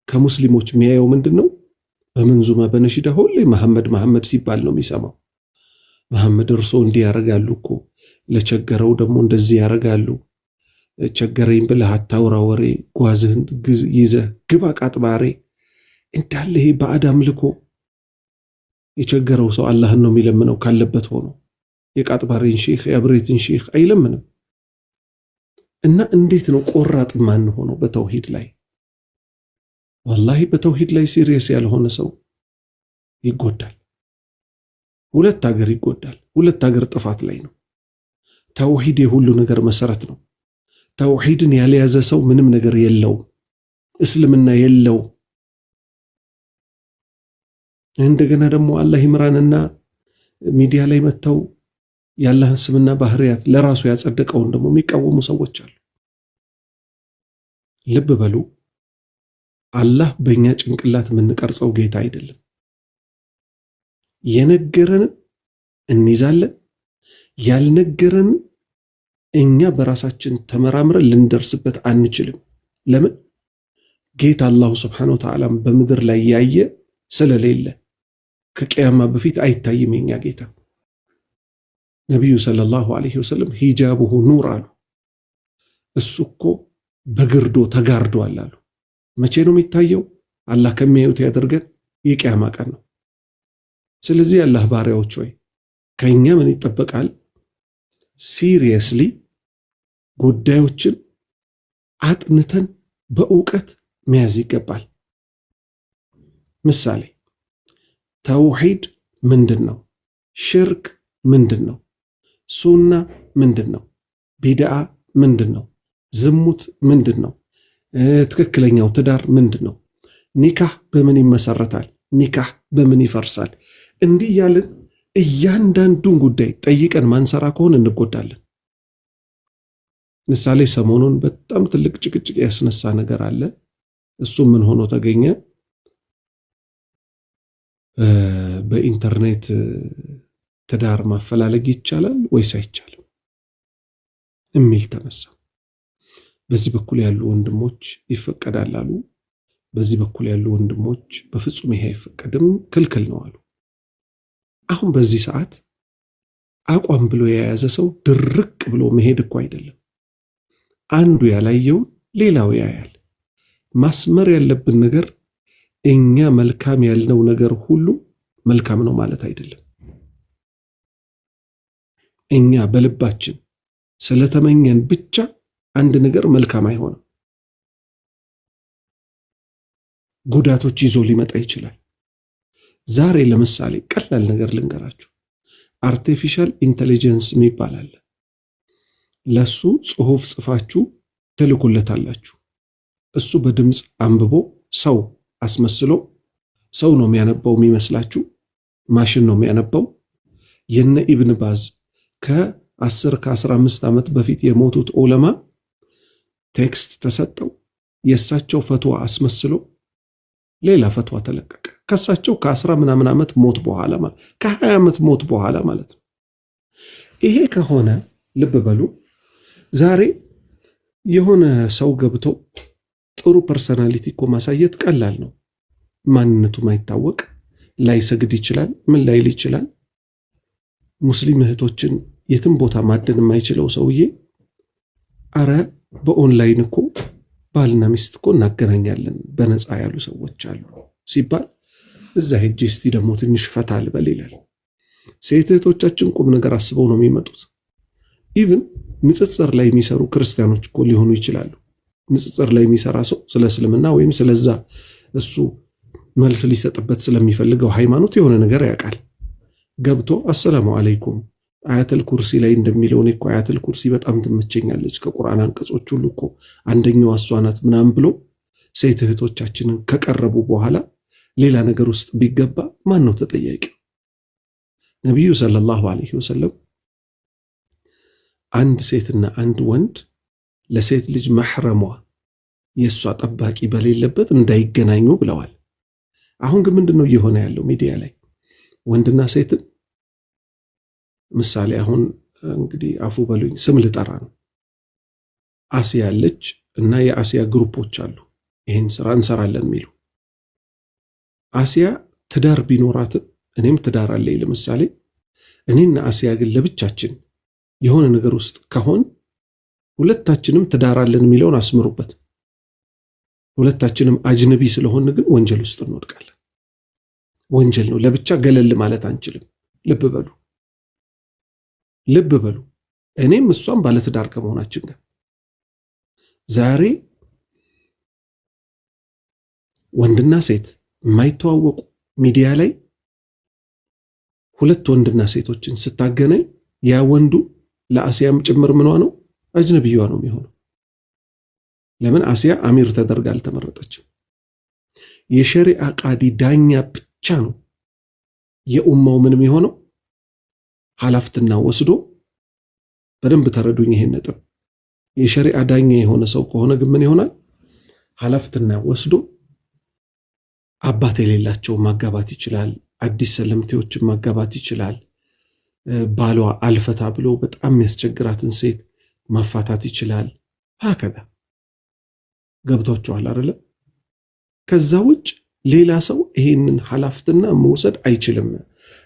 ከሙስሊሞች የሚያየው ምንድነው? በመንዙማ በነሺዳ ሁሌ መሐመድ መሐመድ ሲባል ነው የሚሰማው። መሐመድ እርሶ እንዲህ ያረጋሉ እኮ ለቸገረው ደግሞ እንደዚህ ያረጋሉ፣ ቸገረኝ ብለህ አታውራ ወሬ፣ ጓዝህን ይዘህ ግባ ቃጥባሬ እንዳለ ይሄ ባዕድ አምልኮ። የቸገረው ሰው አላህን ነው የሚለምነው ካለበት ሆኖ፣ የቃጥባሬን ሼኽ የአብሬትን ሼኽ አይለምንም። እና እንዴት ነው ቆራጥ ማን ሆኖ በተውሂድ ላይ? ወላሂ በተውሂድ ላይ ሲሪየስ ያልሆነ ሰው ይጎዳል። ሁለት ሀገር ይጎዳል። ሁለት ሀገር ጥፋት ላይ ነው። ተውሂድ የሁሉ ነገር መሰረት ነው። ተውሂድን ያልያዘ ሰው ምንም ነገር የለውም፣ እስልምና የለውም። እንደገና ደግሞ አላህ ይምራንና ሚዲያ ላይ መጥተው የአላህን ስምና ባህሪያት ለራሱ ያጸደቀውን ደግሞ የሚቃወሙ ሰዎች አሉ። ልብ በሉ፣ አላህ በእኛ ጭንቅላት የምንቀርጸው ጌታ አይደለም። የነገረንን እንይዛለን፣ ያልነገረንን እኛ በራሳችን ተመራምረን ልንደርስበት አንችልም። ለምን? ጌታ አላሁ ስብሓነሁ ወተዓላ በምድር ላይ ያየ ስለሌለ ከቅያማ በፊት አይታይም የኛ ጌታ። ነቢዩ ሰለላሁ ዐለይሂ ወሰለም ሂጃቡሁ ኑር አሉ። እሱ እኮ በግርዶ ተጋርዷል አሉ። መቼ ነው የሚታየው? አላህ ከሚያዩት ያደርገን፣ የቅያማ ቀን ነው። ስለዚህ አላህ ባሪያዎች ሆይ ከኛ ምን ይጠበቃል? ሲሪየስሊ ጉዳዮችን አጥንተን በእውቀት መያዝ ይገባል። ምሳሌ ተውሂድ ምንድን ነው? ሽርክ ምንድን ነው? ሱና ምንድን ነው? ቢድዓ ምንድን ነው? ዝሙት ምንድን ነው? ትክክለኛው ትዳር ምንድን ነው? ኒካህ በምን ይመሰረታል? ኒካህ በምን ይፈርሳል? እንዲህ ያልን እያንዳንዱን ጉዳይ ጠይቀን ማንሰራ ከሆነ እንጎዳለን። ምሳሌ ሰሞኑን በጣም ትልቅ ጭቅጭቅ ያስነሳ ነገር አለ። እሱ ምን ሆኖ ተገኘ? በኢንተርኔት ትዳር ማፈላለግ ይቻላል ወይስ አይቻልም የሚል ተነሳ። በዚህ በኩል ያሉ ወንድሞች ይፈቀዳል አሉ። በዚህ በኩል ያሉ ወንድሞች በፍጹም ይሄ አይፈቀድም ክልክል ነው አሉ። አሁን በዚህ ሰዓት አቋም ብሎ የያዘ ሰው ድርቅ ብሎ መሄድ እኮ አይደለም። አንዱ ያላየውን ሌላው ያያል። ማስመር ያለብን ነገር እኛ መልካም ያልነው ነገር ሁሉ መልካም ነው ማለት አይደለም። እኛ በልባችን ስለተመኘን ብቻ አንድ ነገር መልካም አይሆንም። ጉዳቶች ይዞ ሊመጣ ይችላል። ዛሬ ለምሳሌ ቀላል ነገር ልንገራችሁ። አርቲፊሻል ኢንተለጀንስ የሚባል አለ። ለሱ ጽሑፍ ጽፋችሁ ትልኩለታላችሁ። እሱ በድምፅ አንብቦ ሰው አስመስሎ ሰው ነው የሚያነባው የሚመስላችሁ፣ ማሽን ነው የሚያነባው። የነ ኢብን ባዝ ከ10 ከ15 ዓመት በፊት የሞቱት ዑለማ ቴክስት ተሰጠው፣ የእሳቸው ፈትዋ አስመስሎ ሌላ ፈትዋ ተለቀቀ። ከሳቸው ከ10 ምናምን ዓመት ሞት በኋላ ማለት ከ20 ዓመት ሞት በኋላ ማለት ነው። ይሄ ከሆነ ልብ በሉ፣ ዛሬ የሆነ ሰው ገብቶ ጥሩ ፐርሰናሊቲ እኮ ማሳየት ቀላል ነው። ማንነቱ ማይታወቅ ላይሰግድ ይችላል፣ ምን ላይል ይችላል። ሙስሊም እህቶችን የትም ቦታ ማደን የማይችለው ሰውዬ አረ በኦንላይን እኮ ባልና ሚስት እኮ እናገናኛለን በነፃ ያሉ ሰዎች አሉ ሲባል እዛ ሄጄ እስቲ ደግሞ ትንሽ ፈታ ልበል ይላል። ሴት እህቶቻችን ቁም ነገር አስበው ነው የሚመጡት። ኢቭን ንጽጽር ላይ የሚሰሩ ክርስቲያኖች እኮ ሊሆኑ ይችላሉ። ንጽጽር ላይ የሚሰራ ሰው ስለ እስልምና ወይም ስለዛ እሱ መልስ ሊሰጥበት ስለሚፈልገው ሃይማኖት የሆነ ነገር ያውቃል። ገብቶ አሰላሙ አለይኩም አያተል ኩርሲ ላይ እንደሚለው እኔ እኮ አያተል ኩርሲ በጣም ትመቸኛለች ከቁርአን አንቀጾች ሁሉ እኮ አንደኛው እሷ ናት ምናምን ብሎ ሴት እህቶቻችንን ከቀረቡ በኋላ ሌላ ነገር ውስጥ ቢገባ ማን ነው ተጠያቂ? ነቢዩ ሰለላሁ ዐለይሂ ወሰለም አንድ ሴትና አንድ ወንድ ለሴት ልጅ መሕረሟ የእሷ ጠባቂ በሌለበት እንዳይገናኙ ብለዋል። አሁን ግን ምንድነው እየሆነ ያለው ሚዲያ ላይ ወንድና ሴትን ምሳሌ አሁን እንግዲህ አፉ በሉኝ ስም ልጠራ ነው። አሲያ አለች እና የአሲያ ግሩፖች አሉ ይሄን ስራ እንሰራለን የሚሉ። አሲያ ትዳር ቢኖራት እኔም ትዳር አለኝ ለምሳሌ እኔና አሲያ ግን ለብቻችን የሆነ ነገር ውስጥ ከሆን ሁለታችንም ትዳር አለን የሚለውን አስምሩበት። ሁለታችንም አጅነቢ ስለሆን ግን ወንጀል ውስጥ እንወድቃለን። ወንጀል ነው። ለብቻ ገለል ማለት አንችልም። ልብ በሉ እኔም እሷም ባለትዳር ከመሆናችን ጋር ዛሬ ወንድና ሴት የማይተዋወቁ ሚዲያ ላይ ሁለት ወንድና ሴቶችን ስታገናኝ ያ ወንዱ ለአሲያም ጭምር ምኗ ነው አጅነቢዋ ነው የሚሆነው። ለምን አሲያ አሚር ተደርጋ አልተመረጠችም። የሸሪዓ ቃዲ ዳኛ ብቻ ነው የኡማው ምንም የሆነው ሐላፍትና ወስዶ በደንብ ተረዱኝ ይሄን ነጥብ። የሸሪዓ ዳኛ የሆነ ሰው ከሆነ ግን ምን ይሆናል? ሐላፍትና ወስዶ አባት የሌላቸው ማጋባት ይችላል። አዲስ ሰለምቴዎችን ማጋባት ይችላል። ባሏ አልፈታ ብሎ በጣም የሚያስቸግራትን ሴት ማፋታት ይችላል። ሀከዛ ገብቷቸዋል አይደለ? ከዛ ውጭ ሌላ ሰው ይሄንን ሐላፍትና መውሰድ አይችልም።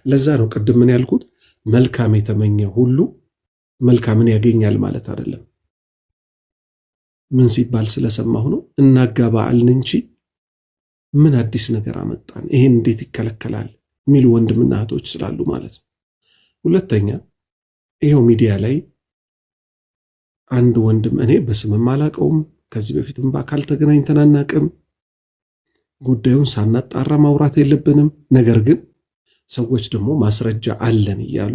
ለዛ ነው ቅድም ምን ያልኩት መልካም የተመኘ ሁሉ መልካምን ያገኛል ማለት አይደለም። ምን ሲባል ስለሰማሁ ነው። እናጋባ አልን እንጂ ምን አዲስ ነገር አመጣን፣ ይሄን እንዴት ይከለከላል የሚሉ ወንድምና እህቶች ስላሉ ማለት ነው። ሁለተኛ ይሄው ሚዲያ ላይ አንድ ወንድም እኔ በስምም አላቀውም፣ ከዚህ በፊትም በአካል ተገናኝተን አናቅም፣ ጉዳዩን ሳናጣራ ማውራት የለብንም። ነገር ግን ሰዎች ደግሞ ማስረጃ አለን እያሉ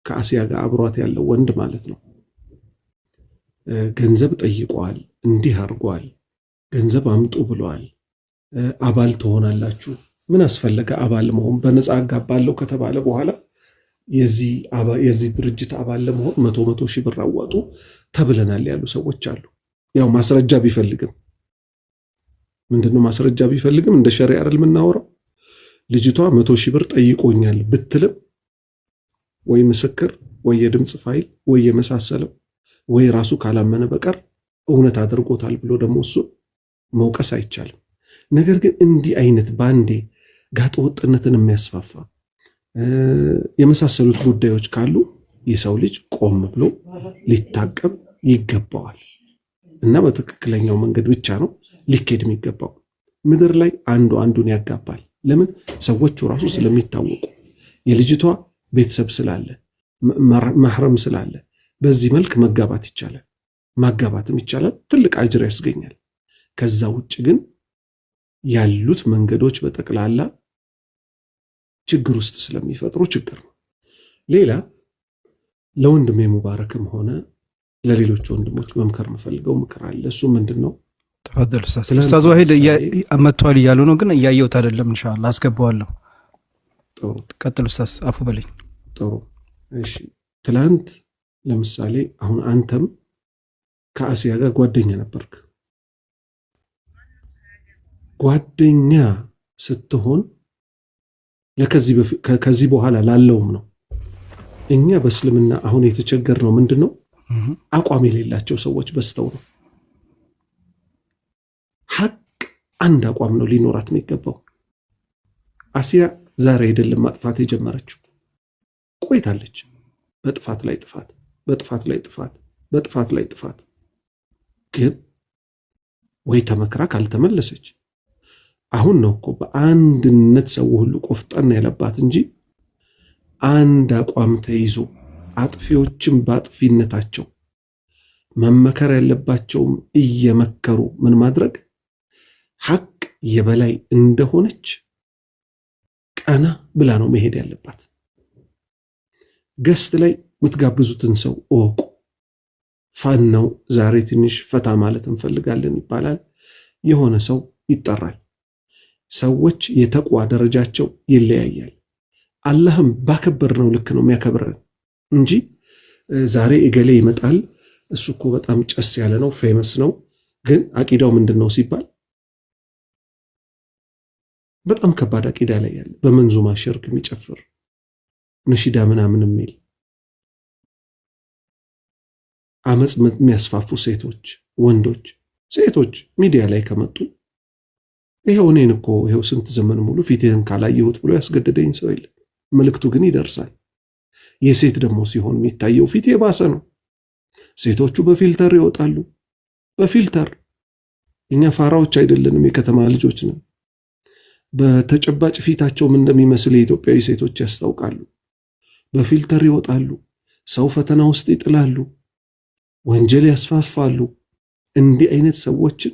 ከአሲያ ጋር አብሯት ያለው ወንድ ማለት ነው ገንዘብ ጠይቀዋል፣ እንዲህ አድርጓል፣ ገንዘብ አምጡ ብለዋል፣ አባል ትሆናላችሁ። ምን አስፈለገ አባል መሆን? በነፃ አጋባለሁ ከተባለ በኋላ የዚህ ድርጅት አባል ለመሆን 100 ሺህ ብር አዋጡ ተብለናል ያሉ ሰዎች አሉ። ያው ማስረጃ ቢፈልግም ምንድነው ማስረጃ ቢፈልግም እንደ ሸሪዓ አይደል የምናወራው። ልጅቷ 100 ሺህ ብር ጠይቆኛል ብትልም ወይ ምስክር ወይ የድምፅ ፋይል ወይ የመሳሰለው ወይ ራሱ ካላመነ በቀር እውነት አድርጎታል ብሎ ደግሞ እሱ መውቀስ አይቻልም። ነገር ግን እንዲህ አይነት ባንዴ ጋጠ ወጥነትን የሚያስፋፋ የመሳሰሉት ጉዳዮች ካሉ የሰው ልጅ ቆም ብሎ ሊታቀብ ይገባዋል እና በትክክለኛው መንገድ ብቻ ነው ሊኬድ የሚገባው። ምድር ላይ አንዱ አንዱን ያጋባል። ለምን? ሰዎቹ ራሱ ስለሚታወቁ የልጅቷ ቤተሰብ ስላለ ማህረም ስላለ በዚህ መልክ መጋባት ይቻላል፣ ማጋባትም ይቻላል፣ ትልቅ አጅር ያስገኛል። ከዛ ውጭ ግን ያሉት መንገዶች በጠቅላላ ችግር ውስጥ ስለሚፈጥሩ ችግር ነው። ሌላ ለወንድሜ ሙባረክም ሆነ ለሌሎች ወንድሞች መምከር የምፈልገው ምክር አለ። እሱ ምንድነው? ተፈደል ኡስታዝ ዋሂድ መጥቷል እያሉ ነው፣ ግን እያየሁት አይደለም። ኢንሻአላህ አስገባዋለሁ። ጥሩ ቀጥል ኡስታዝ፣ አፉ በለኝ። ጥሩ እሺ። ትላንት ለምሳሌ አሁን አንተም ከአሲያ ጋር ጓደኛ ነበርክ። ጓደኛ ስትሆን ከዚህ በኋላ ላለውም ነው። እኛ በእስልምና አሁን የተቸገርነው ምንድነው? አቋም የሌላቸው ሰዎች በስተው ነው። ሐቅ አንድ አቋም ነው ሊኖራት ነው ይገባው። አሲያ ዛሬ አይደለም ማጥፋት የጀመረችው፣ ቆይታለች። በጥፋት ላይ ጥፋት፣ በጥፋት ላይ ጥፋት፣ በጥፋት ላይ ጥፋት። ግን ወይ ተመክራ ካልተመለሰች አሁን ነው እኮ በአንድነት ሰው ሁሉ ቆፍጠን ያለባት እንጂ አንድ አቋም ተይዞ አጥፊዎችም በአጥፊነታቸው መመከር ያለባቸውም እየመከሩ ምን ማድረግ ሐቅ የበላይ እንደሆነች ቀና ብላ ነው መሄድ ያለባት። ገስት ላይ የምትጋብዙትን ሰው እወቁ። ፋናው ዛሬ ትንሽ ፈታ ማለት እንፈልጋለን ይባላል። የሆነ ሰው ይጠራል። ሰዎች የተቋ ደረጃቸው ይለያያል። አላህም ባከበር ነው ልክ ነው የሚያከብረን እንጂ ዛሬ እገሌ ይመጣል እሱ እኮ በጣም ጨስ ያለ ነው ፌመስ ነው፣ ግን አቂዳው ምንድን ነው ሲባል በጣም ከባድ አቂዳ ላይ ያለ በመንዙማ ሽርክ የሚጨፍር ነሺዳ ምናምን የሚል አመጽ የሚያስፋፉ ሴቶች፣ ወንዶች፣ ሴቶች ሚዲያ ላይ ከመጡ ይሄው እኔን እኮ ይሄው ስንት ዘመን ሙሉ ፊትህን ካላየሁት ብሎ ያስገደደኝ ሰው የለም። መልእክቱ ግን ይደርሳል። የሴት ደግሞ ሲሆን የሚታየው ፊት የባሰ ነው። ሴቶቹ በፊልተር ይወጣሉ። በፊልተር እኛ ፋራዎች አይደለንም፣ የከተማ ልጆች ነን። በተጨባጭ ፊታቸው ምን እንደሚመስል የኢትዮጵያዊ ሴቶች ያስታውቃሉ። በፊልተር ይወጣሉ። ሰው ፈተና ውስጥ ይጥላሉ። ወንጀል ያስፋፋሉ። እንዲህ አይነት ሰዎችን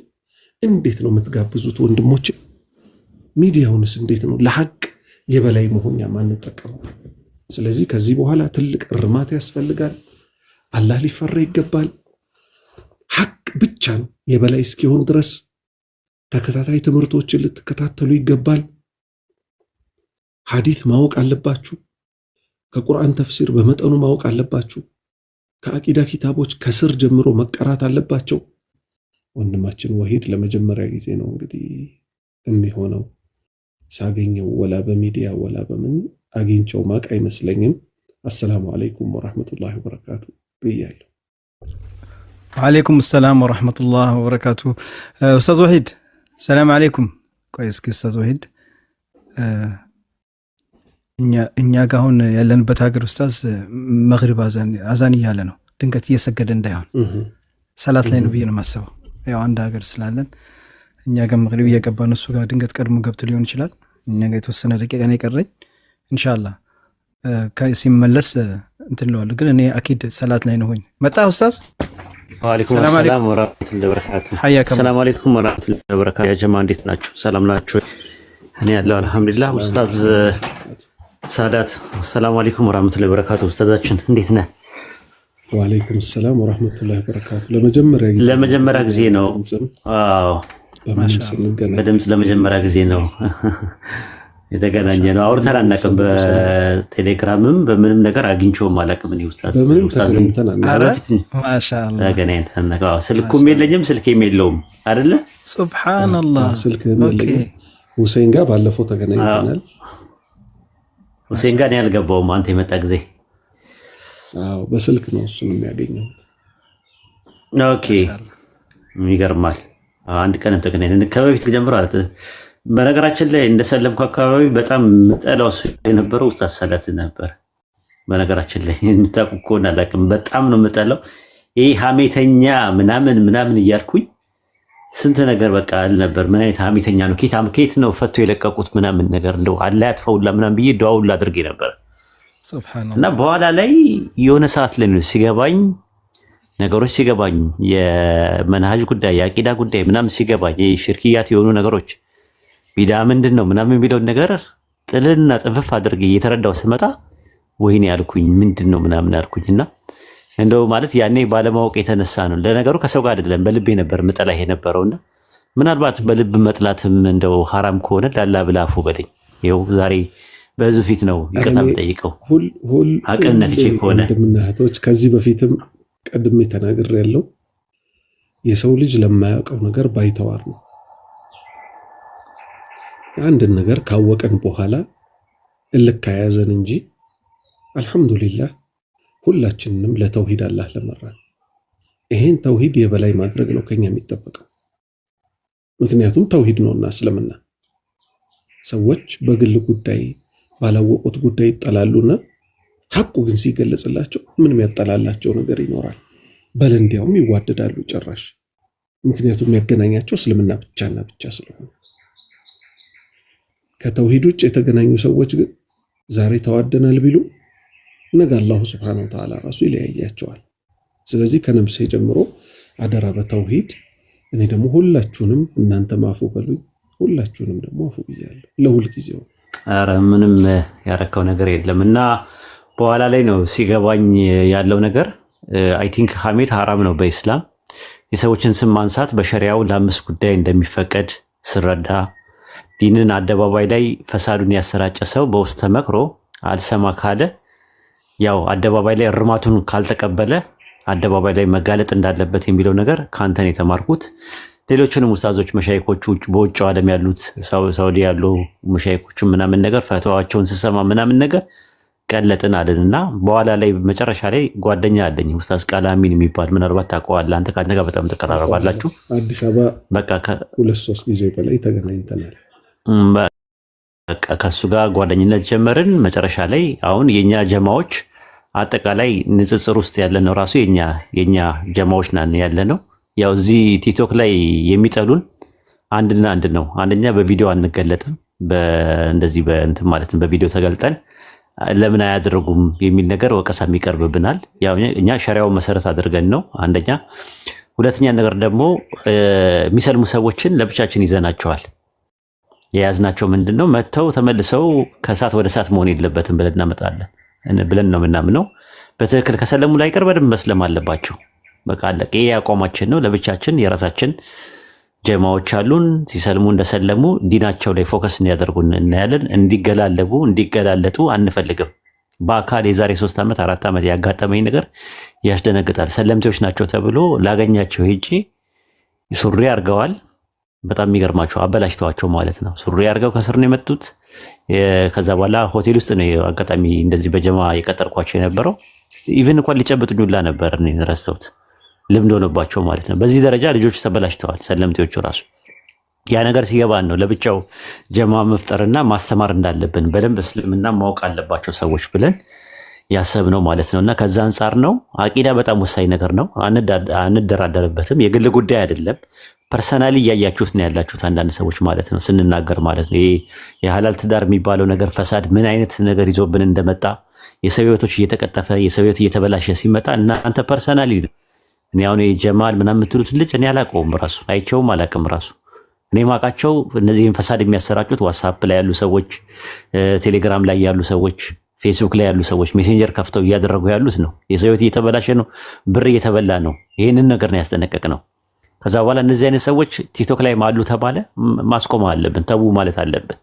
እንዴት ነው የምትጋብዙት ወንድሞች? ሚዲያውንስ እንዴት ነው ለሐቅ የበላይ መሆኛ ማንጠቀመው? ስለዚህ ከዚህ በኋላ ትልቅ እርማት ያስፈልጋል። አላህ ሊፈራ ይገባል። ሐቅ ብቻ ነው የበላይ እስኪሆን ድረስ ተከታታይ ትምህርቶችን ልትከታተሉ ይገባል። ሐዲስ ማወቅ አለባችሁ። ከቁርአን ተፍሲር በመጠኑ ማወቅ አለባችሁ። ከአቂዳ ኪታቦች ከስር ጀምሮ መቀራት አለባቸው። ወንድማችን ወሂድ ለመጀመሪያ ጊዜ ነው እንግዲህ የሚሆነው ሳገኘው፣ ወላ በሚዲያ ወላ በምን አግኝቸው ማቅ አይመስለኝም። አሰላሙ አለይኩም ወራህመቱላሂ ወበረካቱ ብያለሁ። ወአለይኩም ሰላም ወራህመቱላሂ ወበረካቱ። ኡስታዝ ወሂድ ሰላም አለይኩም። ቆይ እስኪ ኡስታዝ ወሂድ እኛ ጋር አሁን ያለንበት ሀገር ኡስታዝ መግሪብ አዛን እያለ ነው። ድንገት እየሰገደ እንዳይሆን ሰላት ላይ ነው ብዬ ነው የማስበው። ያው አንድ ሀገር ስላለን እኛ ጋር መግሪብ እየገባ ነው። እሱ ጋር ድንገት ቀድሞ ገብቶ ሊሆን ይችላል። እኛ ጋር የተወሰነ ደቂቃ ነው የቀረኝ። ኢንሻአላህ ሲመለስ እንትን እለዋለሁ። ግን እኔ አኪድ ሰላት ላይ ነው ሆኝ መጣ ኡስታዝ። ወአለይኩም ሰላም ወራህመቱላሂ ወበረካቱ። ሰላም አለይኩም ወራህመቱላሂ ወበረካቱ። ያ ጀማ እንዴት ናችሁ? ሰላም ናችሁ? እኔ ያለው አልሐምዱሊላህ። ኡስታዝ ሳዳት ሰላም አለይኩም ወራህመቱላሂ ወበረካቱ። ኡስታዛችን እንዴት ነህ? ወአለይኩም ሰላም ወራህመቱላሂ ወበረካቱ። ለመጀመሪያ ጊዜ ነው። አዎ በድምጽ ለመጀመሪያ ጊዜ ነው የተገናኘ ነው። አውርተን አናውቅም። በቴሌግራምም በምንም ነገር አግኝቼውም አላውቅም። እኔ ኡስታዝን ማሻአላህ ተገናኝተን ስልኩም የለኝም ስልኬም የለውም አይደለ? ሱብሃንአላህ። ኦኬ ሁሴን ጋር ባለፈው ተገናኝተናል። ሁሴን ጋር ነው ያልገባውም አንተ የመጣ ጊዜ። አዎ በስልክ ነው እሱን የሚያገኘው። ኦኬ ይገርማል። አንድ ቀን ተገናኝተን ከበፊት ጀምሮ በነገራችን ላይ እንደሰለምኩ አካባቢ በጣም ምጠላው የነበረው ኡስታዝ ሰላት ነበር። በነገራችን ላይ የምታውቁ ከሆነ አላውቅም፣ በጣም ነው ምጠላው። ይሄ ሐሜተኛ ምናምን እያልኩኝ ስንት ነገር በቃ አልነበር። ምን አይነት ሐሜተኛ ነው? ኬት ነው ፈቶ የለቀቁት ምናምን ነገር እንደው አላህ ያጥፈውላ ምናምን ብዬ ዱዓውላ አድርጌ ነበር። ሱብሃንአላህ። እና በኋላ ላይ የሆነ ሰዓት ላይ ነው ሲገባኝ ነገሮች ሲገባኝ የመንሃጅ ጉዳይ የአቂዳ ጉዳይ ምናምን ሲገባኝ የሽርክያት የሆኑ ነገሮች ቢዳ ምንድን ነው ምናምን የሚለውን ነገር ጥልና ጥንፍፍ አድርጌ እየተረዳው ስመጣ ወይኔ ያልኩኝ ምንድን ነው ምናምን ያልኩኝና እንደው ማለት ያኔ ባለማወቅ የተነሳ ነው። ለነገሩ ከሰው ጋር አይደለም በልቤ ነበር ምጠላ የነበረውና ምናልባት በልብ መጥላትም እንደው ሐራም ከሆነ ላላ ብላፉ በለኝ። ይኸው ዛሬ በህዝብ ፊት ነው ይቅርታ የምጠይቀው አቅም ነክቼ ከሆነ። እንደምናህቶች ከዚህ በፊትም ቀድሜ ተናግሬያለሁ። የሰው ልጅ ለማያውቀው ነገር ባይተዋር ነው። አንድን ነገር ካወቀን በኋላ እልክ ያዘን እንጂ አልሐምዱሊላህ ሁላችንንም ለተውሂድ አላህ ለመራን። ይሄን ተውሂድ የበላይ ማድረግ ነው ከኛ የሚጠበቀው። ምክንያቱም ተውሂድ ነውና እስልምና። ሰዎች በግል ጉዳይ ባላወቁት ጉዳይ ይጠላሉና ሐቁ ግን ሲገለጽላቸው ምንም ያጠላላቸው ነገር ይኖራል። በል እንዲያውም ይዋደዳሉ ጭራሽ። ምክንያቱም ያገናኛቸው እስልምና ብቻና ብቻ ስለሆነ። ከተውሂድ ውጭ የተገናኙ ሰዎች ግን ዛሬ ተዋደናል ቢሉ ነገ አላሁ ሱብሓነሁ ወተዓላ ራሱ ይለያያቸዋል። ስለዚህ ከነብሴ ጀምሮ አደራ በተውሂድ። እኔ ደግሞ ሁላችሁንም እናንተ ማፉ በሉኝ፣ ሁላችሁንም ደግሞ አፉ ብያለሁ ለሁል ጊዜው። ኧረ ምንም ያረከው ነገር የለም እና በኋላ ላይ ነው ሲገባኝ ያለው ነገር። አይ ቲንክ ሐሜት ሐራም ነው በኢስላም። የሰዎችን ስም ማንሳት በሸሪያው ለአምስት ጉዳይ እንደሚፈቀድ ስረዳ ዲንን አደባባይ ላይ ፈሳዱን ያሰራጨ ሰው በውስጥ ተመክሮ አልሰማ ካለ ያው አደባባይ ላይ እርማቱን ካልተቀበለ አደባባይ ላይ መጋለጥ እንዳለበት የሚለው ነገር ካንተን የተማርኩት። ሌሎችንም ኡስታዞች መሻይኮቹ በውጭ ዓለም ያሉት ሳውዲ ያሉ መሻይኮቹ ምናምን ነገር ፈተዋቸውን ስሰማ ምናምን ነገር ቀለጥን አለንና በኋላ ላይ መጨረሻ ላይ ጓደኛ አለኝ ኡስታዝ ቃላሚን የሚባል ምናልባት ታውቀዋለህ አንተ ካንተ ጋር በጣም ተቀራረባላችሁ አዲስ አበባ በቃ 2-3 ጊዜ በላይ ተገናኝተናል በቃ ከሱ ጋር ጓደኝነት ጀመርን መጨረሻ ላይ አሁን የኛ ጀማዎች አጠቃላይ ንጽጽር ውስጥ ያለነው ራሱ የኛ ጀማዎች ናን ያለነው ያው እዚህ ቲክቶክ ላይ የሚጠሉን አንድና አንድ ነው አንደኛ በቪዲዮ አንገለጥም እንደዚህ በእንትን ማለት ነው በቪዲዮ ተገልጠን ለምን አያደርጉም የሚል ነገር ወቀሳ የሚቀርብብናል ያው እኛ ሸሪዓው መሰረት አድርገን ነው አንደኛ ሁለተኛ ነገር ደግሞ የሚሰልሙ ሰዎችን ለብቻችን ይዘናቸዋል የያዝናቸው ምንድነው መተው ተመልሰው ከሳት ወደ ሳት መሆን የለበትም ብለን እናመጣለን ብለን ነው ምናምነው በትክክል ከሰለሙ ላይ ቀር በደንብ መስለም አለባቸው በቃ አለቀ ያቆማችን ነው ለብቻችን የራሳችን ጀማዎች አሉን ሲሰልሙ እንደሰለሙ ዲናቸው ላይ ፎከስ እንዲያደርጉን እናያለን እንዲገላለጡ አንፈልግም በአካል የዛሬ 3 ዓመት 4 ዓመት ያጋጠመኝ ነገር ያስደነግጣል ሰለምቴዎች ናቸው ተብሎ ላገኛቸው ሄጄ ሱሪ አርገዋል በጣም የሚገርማቸው አበላሽተዋቸው ማለት ነው ሱሪ አርገው ከስር ነው የመጡት ከዛ በኋላ ሆቴል ውስጥ ነው አጋጣሚ እንደዚህ በጀማ የቀጠርኳቸው የነበረው ኢቭን እንኳን ሊጨብጡኝ ሁላ ነበር እኔ ረስተውት ልምድ ሆነባቸው ማለት ነው በዚህ ደረጃ ልጆች ተበላሽተዋል ሰለምቴዎቹ ራሱ ያ ነገር ሲገባን ነው ለብቻው ጀማ መፍጠርና ማስተማር እንዳለብን በደንብ እስልምና ማወቅ አለባቸው ሰዎች ብለን ያሰብነው ማለት ነውና ከዛ አንፃር ነው አቂዳ በጣም ወሳኝ ነገር ነው አንደራደርበትም የግል ጉዳይ አይደለም ፐርሰናሊ ያያችሁት ነው ያላችሁት አንዳንድ ሰዎች ማለት ነው ስንናገር ማለት ነው ይሄ የሐላል ትዳር የሚባለው ነገር ፈሳድ ምን አይነት ነገር ይዞብን እንደመጣ የሰው ህይወቶች እየተቀጠፈ የሰው ህይወት እየተበላሸ ሲመጣ እናንተ ፐርሰናሊ እኔ አሁን የጀማል ምናምን የምትሉት ልጅ እኔ አላውቀውም ራሱ አይቼውም አላውቅም ራሱ እኔ ማውቃቸው እነዚህን ፈሳድ የሚያሰራጩት ዋትስአፕ ላይ ያሉ ሰዎች ቴሌግራም ላይ ያሉ ሰዎች ፌስቡክ ላይ ያሉ ሰዎች ሜሴንጀር ከፍተው እያደረጉ ያሉት ነው የሰው ህይወት እየተበላሸ ነው ብር እየተበላ ነው ይሄንን ነገር ነው ያስጠነቀቅ ነው ከዛ በኋላ እነዚህ አይነት ሰዎች ቲክቶክ ላይ ማሉ ተባለ ማስቆም አለብን ተቡ ማለት አለብን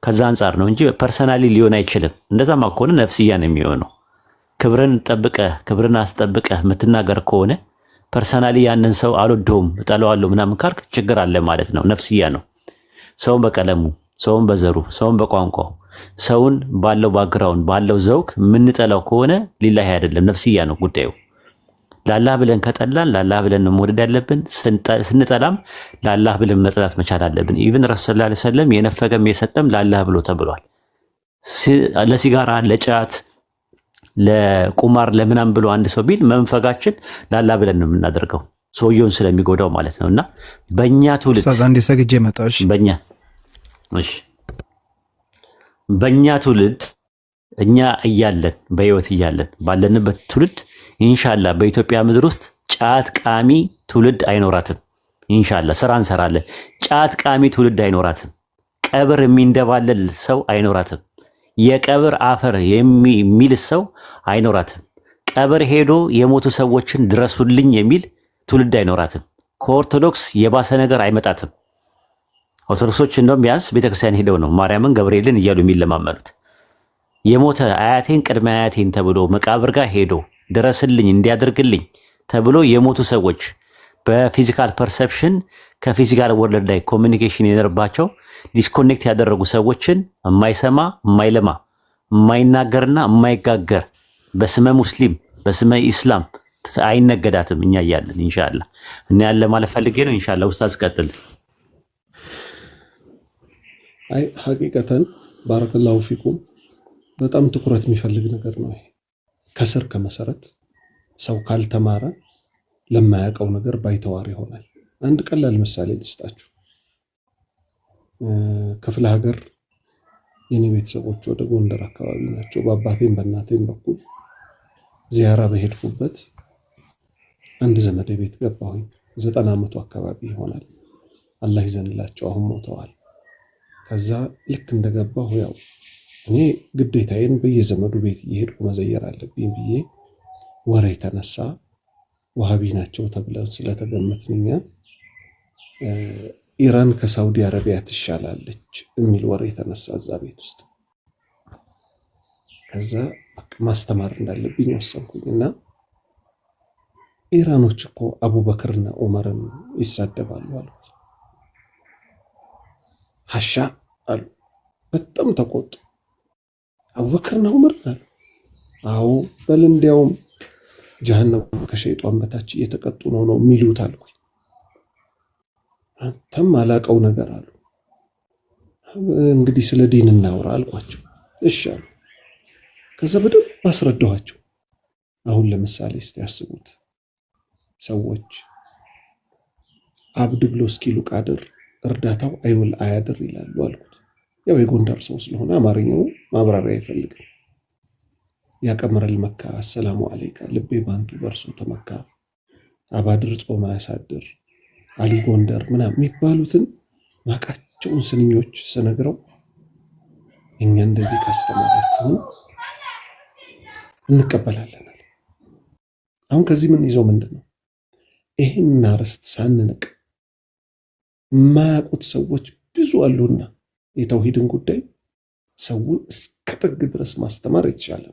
ከዛ አንፃር ነው እንጂ ፐርሰናሊ ሊሆን አይችልም እንደዛማ ከሆነ ነፍስያ ነው የሚሆነው ክብርን አስጠብቀህ የምትናገር ከሆነ ፐርሰናሊ ያንን ሰው አልወደውም እጠላዋለሁ ምናምን ካልክ ችግር አለ ማለት ነው ነፍስያ ነው ሰውን በቀለሙ ሰውን በዘሩ ሰውን በቋንቋው ሰውን ባለው ባክግራውንድ ባለው ዘውግ ምንጠላው ከሆነ ሊላሂ አይደለም ነፍስያ ነው ጉዳዩ ለአላህ ብለን ከጠላን ለአላህ ብለን መውደድ ያለብን ስንጠላም ለአላህ ብለን መጥላት መቻል አለብን ኢብን ረሱል ሰለላሁ ዐለይሂ ወሰለም የነፈገም የሰጠም ለአላህ ብሎ ተብሏል ለሲጋራ ለጫት ለቁማር ለምናም ብሎ አንድ ሰው ቢል መንፈጋችን ለአላህ ብለን ነው የምናደርገው ሰውየውን ስለሚጎዳው ማለት ነውና በእኛ ትውልድ ኡስታዝ አንዴ ሰግጄ መጣሽ በእኛ ትውልድ እኛ እያለን በህይወት እያለን ባለንበት ትውልድ ኢንሻአላህ በኢትዮጵያ ምድር ውስጥ ጫት ቃሚ ትውልድ አይኖራትም ኢንሻአላህ ስራ እንሰራለን ጫት ቃሚ ትውልድ አይኖራትም ቀብር የሚንደባለል ሰው አይኖራትም የቀብር አፈር የሚል ሰው አይኖራትም ቀብር ሄዶ የሞቱ ሰዎችን ድረሱልኝ የሚል ትውልድ አይኖራትም ከኦርቶዶክስ የባሰ ነገር አይመጣትም ኦርቶዶክሶች እንደውም ቢያንስ ቤተክርስቲያን ሄደው ነው ማርያምን ገብርኤልን እያሉ የሚለማመኑት የሞተ አያቴን ቅድመ አያቴን ተብሎ መቃብር ጋር ሄዶ ድረስልኝ እንዲያደርግልኝ ተብሎ የሞቱ ሰዎች በፊዚካል ፐርሰፕሽን ከፊዚካል ወርልድ ላይ ኮሚኒኬሽን የነበረባቸው ዲስኮኔክት ያደረጉ ሰዎችን የማይሰማ የማይለማ የማይናገርና የማይጋገር በስመ ሙስሊም በስመ ኢስላም አይነገዳትም እኛ እያለን ኢንሻአላህ እና ያለ ማለት ፈልጌ ነው ኢንሻአላህ ኡስታዝ ቀጥል አይ ሐቂቀተን ባረከላሁ ፊኩም በጣም ትኩረት የሚፈልግ ነገር ነው ይሄ ከስር ከመሰረት ሰው ካልተማረ ለማያውቀው ነገር ባይተዋር ይሆናል አንድ ቀላል ምሳሌ ልስጣችሁ ክፍለ ሀገር የኔ ቤተሰቦች ወደ ጎንደር አካባቢ ናቸው በአባቴም በእናቴም በኩል ዚያራ በሄድኩበት አንድ ዘመድ ቤት ገባሁኝ 90 ዓመቱ አካባቢ ይሆናል አላህ ይዘንላቸው አሁን ሞተዋል ከዛ ልክ እንደገባሁ ያው እኔ ግዴታዬን በየዘመዱ ቤት እየሄድኩ መዘየር አለብኝ ብዬ ወሬ ተነሳ ወሃቢ ናቸው ተብለው ስለተገመትንኛ ኢራን ከሳውዲ አረቢያ ትሻላለች የሚል ወሬ ተነሳ እዛ ቤት ውስጥ ከዛ ማስተማር እንዳለብኝ ወሰንኩኝና ኢራኖች እኮ አቡበክርና ዑመርን ይሳደባሉ አልኩ ሀሻ አሉ። በጣም ተቆጡ። አቡበክርና ዑመር አሉ። አዎ በል እንዲያውም ጀሃነም ከሸይጧን በታች እየተቀጡ ነው የሚሉት አልኩኝ። አንተም አላቀው ነገር አሉ። እንግዲህ ስለ ዲን እናውራ አልኳቸው። እሺ አሉ። ከዛ በደንብ አስረዳኋቸው። አሁን ለምሳሌ እስቲ ያስቡት ሰዎች አብድ ብሎ እስኪሉ ቃድር እርዳታው አይውል አያድር ይላሉ አልኩት። ያው የጎንደር ሰው ስለሆነ አማርኛው ማብራሪያ አይፈልግም። ያቀመረል መካ አሰላሙ አለይካ ልቤ ባንቱ በርሱ ተመካ አባድር ጾማ ያሳድር አሊ ጎንደር ምናምን የሚባሉትን ማቃቸውን ስንኞች ስነግረው እኛ እንደዚህ ካስተማራችሁን እንቀበላለን። አሁን ከዚህ ምን ይዘው ምንድነው ይሄን አርዕስት ሳንንቅ ማያውቁት ሰዎች ብዙ አሉና የተውሂድን ጉዳይ ሰውን እስከ ጥግ ድረስ ማስተማር የተቻለ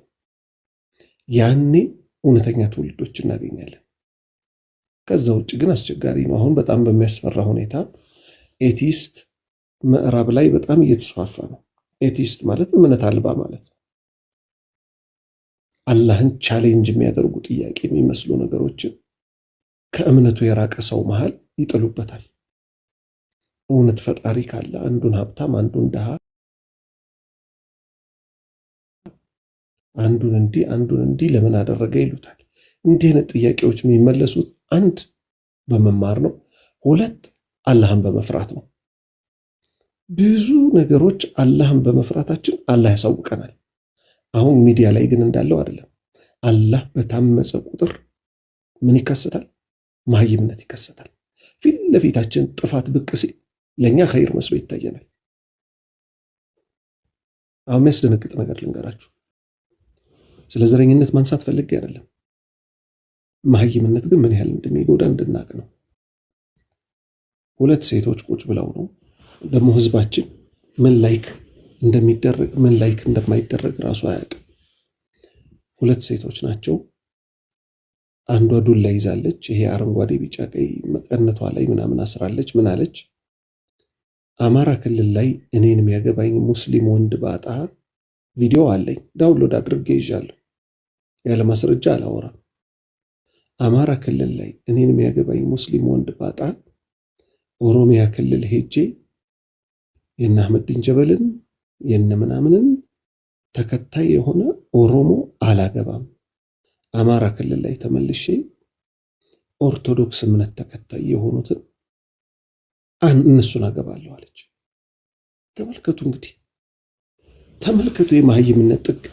ያኔ እውነተኛ ትውልዶች እናገኛለን። ከዛ ውጭ ግን አስቸጋሪ ነው። አሁን በጣም በሚያስፈራ ሁኔታ ኤቲስት ምዕራብ ላይ በጣም እየተስፋፋ ነው። ኤቲስት ማለት እምነት አልባ ማለት ነው። አላህን ቻሌንጅ የሚያደርጉ ጥያቄ የሚመስሉ ነገሮችን ከእምነቱ የራቀ ሰው መሃል ይጥሉበታል። እውነት ፈጣሪ ካለ አንዱን ሀብታም አንዱን ድሃ አንዱን እንዲህ ለምን አደረገ ይሉታል። እንዲህ አይነት ጥያቄዎች የሚመለሱት አንድ በመማር ነው፣ ሁለት አላህን በመፍራት ነው። ብዙ ነገሮች አላህን በመፍራታችን አላህ ያሳውቀናል። አሁን ሚዲያ ላይ ግን እንዳለው አይደለም። አላህ በታመፀ ቁጥር ምን ይከሰታል? መሃይምነት ይከሰታል። ፊት ለፊታችን ጥፋት ብቅ ሲል ለኛ ኸይር መስሎ ይታየናል። አሁን የሚያስደነግጥ ነገር ልንገራችሁ። ስለ ዘረኝነት ማንሳት ፈልጌ አይደለም። መሃይምነት ግን ምን ያህል እንደሚጎዳ እንድናቅ ነው። ሁለት ሴቶች ቁጭ ብለው ነው ደግሞ ህዝባችን ምን ላይክ እንደሚደረግ ምን ላይክ እንደማይደረግ ራሱ አያውቅም። ሁለት ሴቶች ናቸው። አንዷ ዱላ ይዛለች። ይሄ አረንጓዴ ቢጫ ቀይ መቀነቷ ላይ ምናምን አስራለች። ምን አለች? አማራ ክልል ላይ እኔን የሚያገባኝ ሙስሊም ወንድ ባጣ ቪዲዮ አለኝ፣ ዳውንሎድ አድርጌ ይዣለሁ። ያለ ማስረጃ አላወራም። አማራ ክልል ላይ እኔን የሚያገባኝ ሙስሊም ወንድ ባጣ ኦሮሚያ ክልል ሄጄ የነ አህመዲን ጀበልን የነ ምናምንን ተከታይ የሆነ ኦሮሞ አላገባም። አማራ ክልል ላይ ተመልሼ ኦርቶዶክስ እምነት ተከታይ የሆኑትን እነሱን አገባለሁ አለች። ተመልከቱ እንግዲህ ተመልከቱ፣ የመሃይምነት ጥግ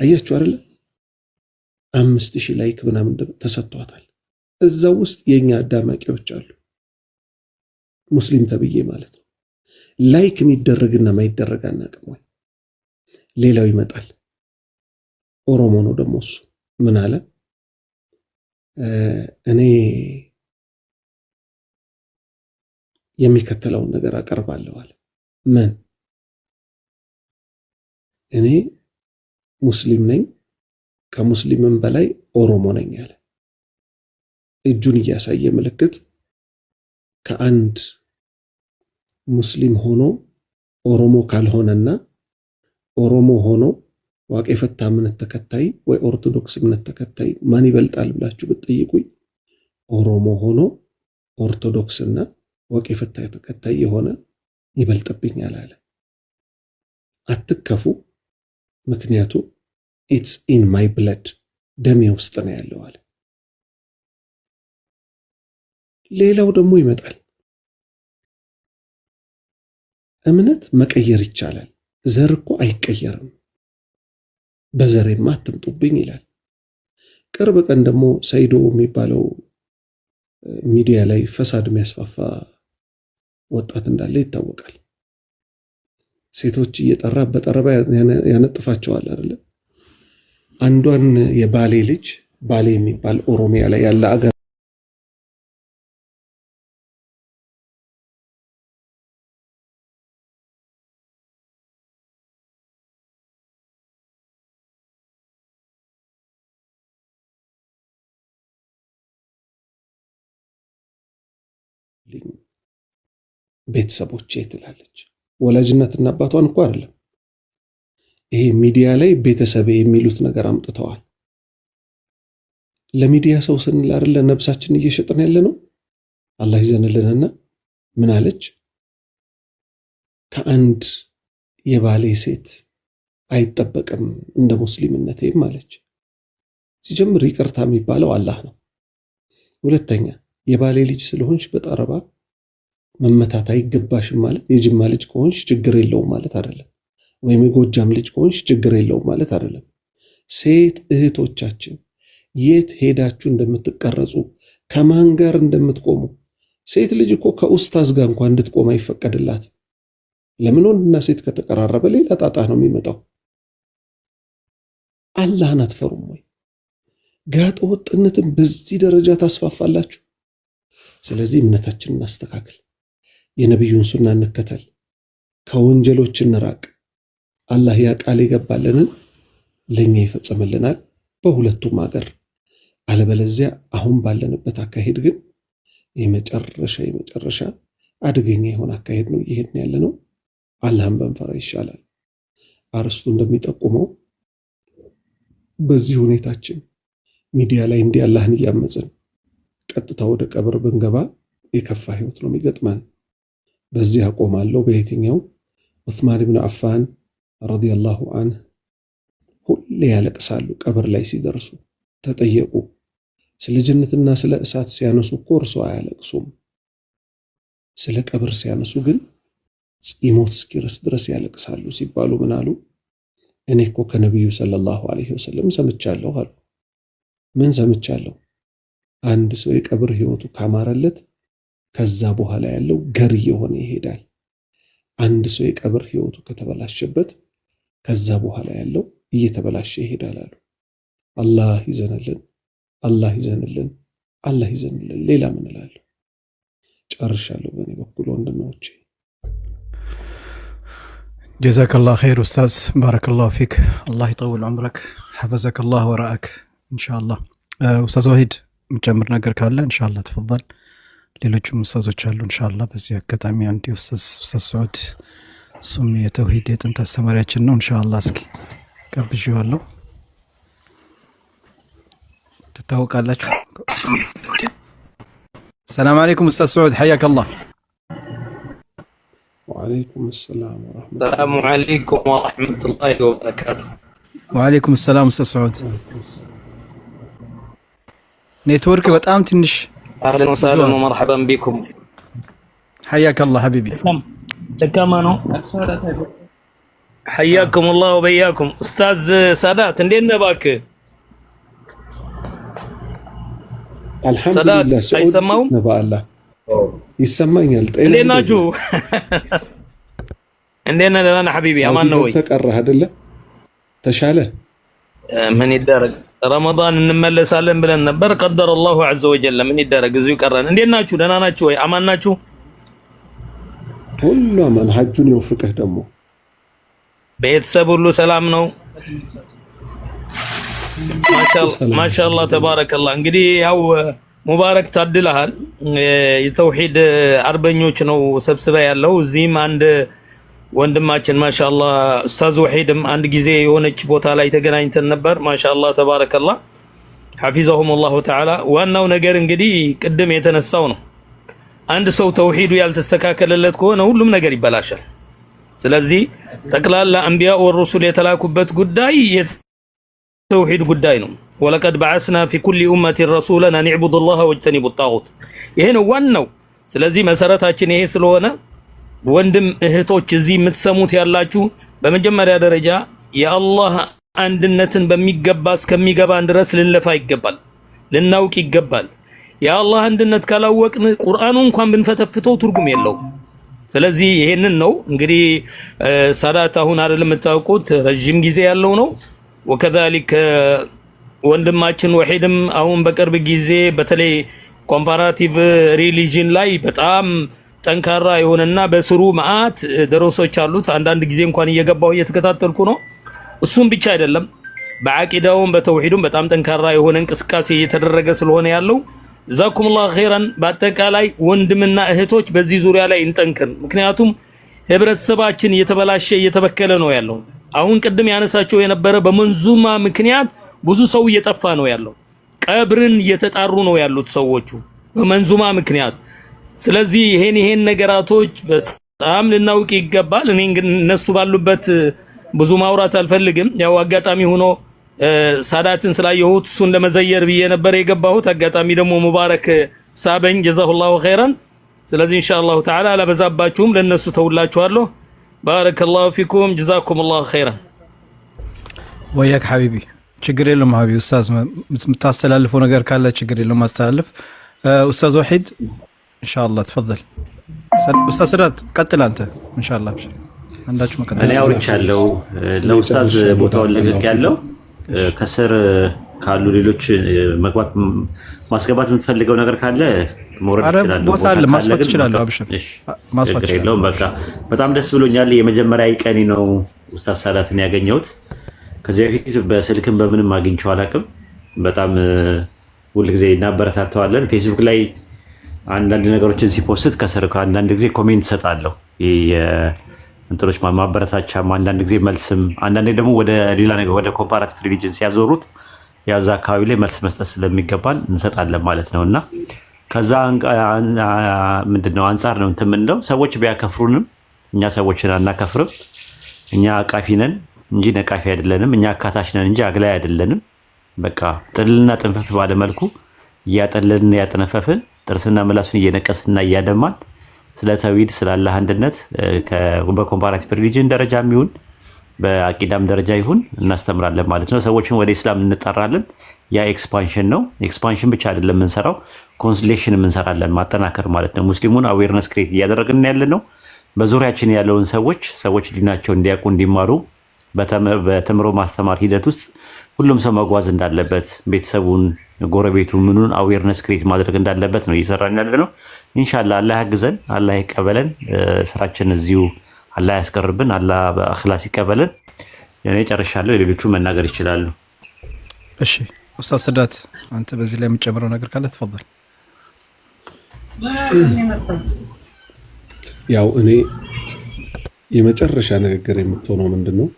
አያችሁ አይደለ? 5000 ላይክ ምናምን ተሰጥቷታል። እዛ ውስጥ የኛ አዳማቂዎች አሉ፣ ሙስሊም ተብዬ ማለት ነው። ላይክ የሚደረግና ማይደረግ አናውቅም ወይ? ሌላው ይመጣል። ኦሮሞ ነው ደግሞ እሱ ምን አለ? እኔ የሚከተለውን ነገር አቀርባለሁ አለ። ምን? እኔ ሙስሊም ነኝ፣ ከሙስሊምም በላይ ኦሮሞ ነኝ አለ። እጁን እያሳየ ምልክት ከአንድ ሙስሊም ሆኖ ኦሮሞ ካልሆነና ኦሮሞ ሆኖ ዋቄ ፈታ እምነት ተከታይ ወይ ኦርቶዶክስ እምነት ተከታይ ማን ይበልጣል ብላችሁ ብትጠይቁኝ ኦሮሞ ሆኖ ኦርቶዶክስና ዋቄ ፈታ ተከታይ የሆነ ይበልጥብኛል አለ። አትከፉ፣ ምክንያቱም ኢትስ ኢን ማይ ብለድ ደሜ ውስጥ ነው ያለው አለ። ሌላው ደግሞ ይመጣል። እምነት መቀየር ይቻላል፣ ዘር እኮ አይቀየርም፣ በዘሬማ አትምጡብኝ ይላል። ቅርብ ቀን ደግሞ ሰይዶ የሚባለው ሚዲያ ላይ ፈሳድ የሚያስፋፋ ወጣት እንዳለ ይታወቃል። ሴቶች እየጠራ በጠረባ ያነጥፋቸዋል አይደለ? አንዷን የባሌ ልጅ ባሌ የሚባል ኦሮሚያ ላይ ያለ አገር ቤተሰቦቼ ትላለች። ወላጅነትና አባቷን እኮ አይደለም። ይሄ ሚዲያ ላይ ቤተሰቤ የሚሉት ነገር አምጥተዋል። ለሚዲያ ሰው ስንል አይደለ ነብሳችን እየሸጥን ያለ ነው። አላህ ይዘንልንና ምን አለች? ከአንድ የባሌ ሴት አይጠበቅም እንደ ሙስሊምነቴም አለች። ሲጀምር ይቅርታ የሚባለው አላህ ነው። ሁለተኛ የባሌ ልጅ ስለሆንሽ በጠረባ መመታት አይገባሽም ማለት የጅማ ልጅ ከሆንሽ ችግር የለውም ማለት አይደለም። ወይም የጎጃም ልጅ ከሆንሽ ችግር የለውም ማለት አይደለም። ሴት እህቶቻችን የት ሄዳችሁ እንደምትቀረጹ ከማን ጋር እንደምትቆሙ ሴት ልጅ እኮ ከኡስታዝ ጋር እንኳን እንድትቆም አይፈቀድላትም። ለምን? ወንድና ሴት ከተቀራረበ ሌላ ጣጣ ነው የሚመጣው። አላህን አትፈሩም ወይ? ጋጠ ወጥነትን በዚህ ደረጃ ታስፋፋላችሁ። ስለዚህ እምነታችንን እናስተካክል፣ የነብዩን ሱና እንከተል፣ ከወንጀሎች እንራቅ። አላህ ያ ቃል የገባልንን ለኛ ይፈጽምልናል በሁለቱም ሀገር። አለበለዚያ አሁን ባለንበት አካሄድ ግን የመጨረሻ አደገኛ የሆነ አካሄድ ነው እየሄድን ያለ ነው። አላህን በንፈራ ይሻላል። አርስቱ እንደሚጠቁመው በዚህ ሁኔታችን ሚዲያ ላይ እንዲህ አላህን እያመጽን ቀጥታ ወደ ቀብር ብንገባ የከፋ ህይወት ነው የሚገጥመን። በዚህ አቆማለሁ። በየትኛው ዑስማን ኢብኑ አፋን ረዲየላሁ ዐንሁ ሁሌ ያለቅሳሉ ቀብር ላይ ሲደርሱ። ተጠየቁ። ስለ ጀነትና ስለ እሳት ሲያነሱ እኮ እርሶ አያለቅሱም፣ ስለ ቀብር ሲያነሱ ግን ፂሞት እስኪርስ ድረስ ያለቅሳሉ ሲባሉ ምን አሉ? እኔ እኮ ከነቢዩ ሰለላሁ ዐለይሂ ወሰለም ሰምቻለሁ አሉ። ምን ሰምቻለሁ? አንድ ሰው የቀብር ህይወቱ ካማረለት ከዛ በኋላ ያለው ገር እየሆነ ይሄዳል። አንድ ሰው የቀብር ህይወቱ ከተበላሸበት ከዛ በኋላ ያለው እየተበላሸ ይሄዳል አሉ። አላህ ይዘንልን፣ አላህ ይዘንልን፣ አላህ ይዘንልን። ሌላ ምን እላለሁ? ጨርሻለሁ በእኔ በኩል ወንድሞቼ። ጀዛከላህ ኸይር ኡስታዝ፣ ባረከላሁ ፊክ። አላህ ይጠውል ዑምረክ፣ ሐፈዘከላህ ወራአክ ኢንሻአላህ። ኡስታዝ ወሂድ የምጨምር ነገር ካለ ኢንሻአላህ ተፈضل። ሌሎችም ኡስታዞች አሉ ኢንሻአላህ። በዚህ አጋጣሚ አንድ ኡስታዝ ሰዑድ እሱም የተውሂድ የጥንት አስተማሪያችን ነው ኢንሻአላህ። እስኪ ጋብዤዋለሁ። ትታወቃላችሁ። ሰላም አለይኩም ኡስታዝ ሰዑድ ሐያከላህ። ወአለይኩም ሰላም ወራህመቱላህ። ሰላም አለይኩም ወራህመቱላሂ ወበረካቱ። ወአለይኩም ሰላም ኡስታዝ ሰዑድ። ኔትወርክ በጣም ትንሽ። አህለን ወሰህለን ወመርሐበን ቢኩም። ሐያከላህ ሐቢቢ። ደካማ ነው። ሐያኩም አላህ ወበያኩም። ኡስታዝ ሳዳት እንዴት ነህ እባክህ? አልሐምዱሊላህ። ሰዑድ አይሰማውም? በአላህ ይሰማኛል። ጤና እንዴት ናችሁ? እንዴት ነህ? ደህና ነህ ሐቢቢ? አማን ነው ወይ? ተቀረህ አይደለ? ተሻለ? ምን ይደረግ፣ ረመዳን እንመለሳለን ብለን ነበር። ቀደረ አላሁ ዐዘ ወጀል። ምን ይደረግ፣ እዚሁ ቀረን። እንዴት ናችሁ? ደህና ናችሁ ወይ? አማን ናችሁ? ሁሉ አማን። ሐጁን ይወፍቅህ ደግሞ። ቤተሰብ ሁሉ ሰላም ነው? ማሻአላህ ተባረከላህ። እንግዲህ ያው ሙባረክ ታድለሃል። የተውሂድ አርበኞች ነው ሰብስበ ያለው። እዚህም አንድ ወንድማችን ማሻአላህ ኡስታዝ ወሂድም አንድ ጊዜ የሆነች ቦታ ላይ ተገናኝተን ነበር። ማሻአላህ ተባረከላህ ሐፊዘሁም አላሁ ተዓላ። ዋናው ነገር እንግዲህ ቅድም የተነሳው ነው። አንድ ሰው ተውሂዱ ያልተስተካከለለት ከሆነ ሁሉም ነገር ይበላሻል። ስለዚህ ጠቅላላ አንቢያ ወሩሱል የተላኩበት ጉዳይ የተውሂድ ጉዳይ ነው። ወለቀድ በዐስና ፊ ኩሊ ኡመቲን ረሱለን አን ኢዕቡዱ ላህ ወጅተኒቡ ጣጉት። ይሄ ነው ዋናው። ስለዚህ መሰረታችን ይሄ ስለሆነ ወንድም እህቶች እዚህ የምትሰሙት ያላችሁ በመጀመሪያ ደረጃ የአላህ አንድነትን በሚገባ እስከሚገባን ድረስ ልንለፋ ይገባል፣ ልናውቅ ይገባል። የአላህ አንድነት ካላወቅን ቁርአኑ እንኳን ብንፈተፍተው ትርጉም የለውም። ስለዚህ ይሄንን ነው እንግዲህ ሳዳት አሁን አይደለም የምታውቁት ረጅም ጊዜ ያለው ነው። ወከዛሊክ ወንድማችን ወሂድም አሁን በቅርብ ጊዜ በተለይ ኮምፓራቲቭ ሪሊጅን ላይ በጣም ጠንካራ የሆነና በስሩ መዓት ደረሶች አሉት። አንዳንድ ጊዜ እንኳን እየገባው እየተከታተልኩ ነው። እሱም ብቻ አይደለም በአቂዳውም በተውሂዱም በጣም ጠንካራ የሆነ እንቅስቃሴ እየተደረገ ስለሆነ ያለው ጀዛኩሙላሁ ኸይረን። በአጠቃላይ ወንድምና እህቶች በዚህ ዙሪያ ላይ እንጠንክር። ምክንያቱም ህብረተሰባችን እየተበላሸ እየተበከለ ነው ያለው። አሁን ቅድም ያነሳቸው የነበረ በመንዙማ ምክንያት ብዙ ሰው እየጠፋ ነው ያለው። ቀብርን እየተጣሩ ነው ያሉት ሰዎቹ በመንዙማ ምክንያት። ስለዚህ ይሄን ነገራቶች በጣም ልናውቅ ይገባል። እኔ እነሱ ባሉበት ብዙ ማውራት አልፈልግም። ያው አጋጣሚ ሆኖ ሳዳትን ስላየሁት እሱን ለመዘየር ብዬ ነበር የገባሁት። አጋጣሚ ደግሞ ሙባረክ ሳበኝ ጀዛሁላሁ ኸይረን። ስለዚህ ኢንሻአላሁ ተዓላ አላበዛባችሁም፣ ለነሱ ተውላችኋለሁ። ባረከላሁ ፊኩም ጀዛኩሙላሁ ኸይረን። ወያክ ሐቢቢ ችግር የለም ሐቢቢ። ኡስታዝ የምታስተላልፈው ነገር ካለ ችግር የለም ማስተላለፍ። ኡስታዝ ወሒድ ኢንሻአላህ ተፈضل። ኡስታዝ ሰዳት ቀጥል አንተ ኢንሻአላህ። አንዳችሁ መቀጠል። እኔ አውርቻለሁ ለኡስታዝ ቦታውን ለቀቅ ያለው ከስር ካሉ ሌሎች መግባት ማስገባት የምትፈልገው ነገር ካለ መውረድ ይችላል። ቦታ አለ ማስፋት ይችላል። አብሽር ማስፋት ይችላል። በቃ በጣም ደስ ብሎኛል። የመጀመሪያ ቀኔ ነው ኡስታዝ ሳዳትን ያገኘሁት። ከዚህ በፊት በስልክም በምንም አግኝቼው አላውቅም። በጣም ሁልጊዜ እናበረታተዋለን። ፌስቡክ ላይ አንዳንድ ነገሮችን ሲፖስት ከስር አንዳንድ ጊዜ ኮሜንት ሰጣለሁ። እንትኖች ማበረታቻ አንዳንድ ጊዜ መልስም አንዳንዴ ደግሞ ወደ ሌላ ነገር ወደ ኮምፓራቲቭ ሪሊጅን ሲያዞሩት ያዛ አካባቢ ላይ መልስ መስጠት ስለሚገባን እንሰጣለን ማለት ነውና ከዛ ምንድነው አንፃር ነው እንትን ምንለው ሰዎች ቢያከፍሩንም እኛ ሰዎችን አናከፍርም። እኛ አቃፊ ነን እንጂ ነቃፊ አይደለንም። እኛ አካታች ነን እንጂ አግላይ አይደለንም። በቃ ጥልና ጥንፈፍ ባለ መልኩ እያጠለልን ያጠነፈፍን ጥርስና ምላሱን እየነቀስና እያደማን ስለ ተውሂድ ስለ አላህ አንድነት በኮምፓራቲቭ ሪሊጅን ደረጃ ይሁን በአቂዳም ደረጃ ይሁን እናስተምራለን ማለት ነው። ሰዎችን ወደ እስላም እንጠራለን። ያ ኤክስፓንሽን ነው። ኤክስፓንሽን ብቻ አይደለም የምንሰራው፣ ኮንሶሌሽን እንሰራለን፣ ማጠናከር ማለት ነው። ሙስሊሙን አዌርነስ ክሬት እያደረግን ያለ ነው። በዙሪያችን ያለውን ሰዎች ዲናቸው እንዲያውቁ እንዲማሩ በተምሮ ማስተማር ሂደት ውስጥ ሁሉም ሰው መጓዝ እንዳለበት ቤተሰቡን፣ ጎረቤቱ ምኑን አዌርነስ ክሬት ማድረግ እንዳለበት ነው እየሰራን ያለ ነው። ኢንሻአላህ አላህ ያግዘን፣ አላህ ይቀበለን። ስራችን እዚሁ አላህ ያስቀርብን፣ አላህ በእኽላስ ይቀበለን። እኔ ጨርሻለሁ። ሌሎቹ መናገር ይችላሉ። እሺ ኡስታዝ ሰዳት አንተ በዚህ ላይ የምትጨምረው ነገር ካለ ተፈضل። ያው እኔ የመጨረሻ ንግግር የምትሆነው ምንድነው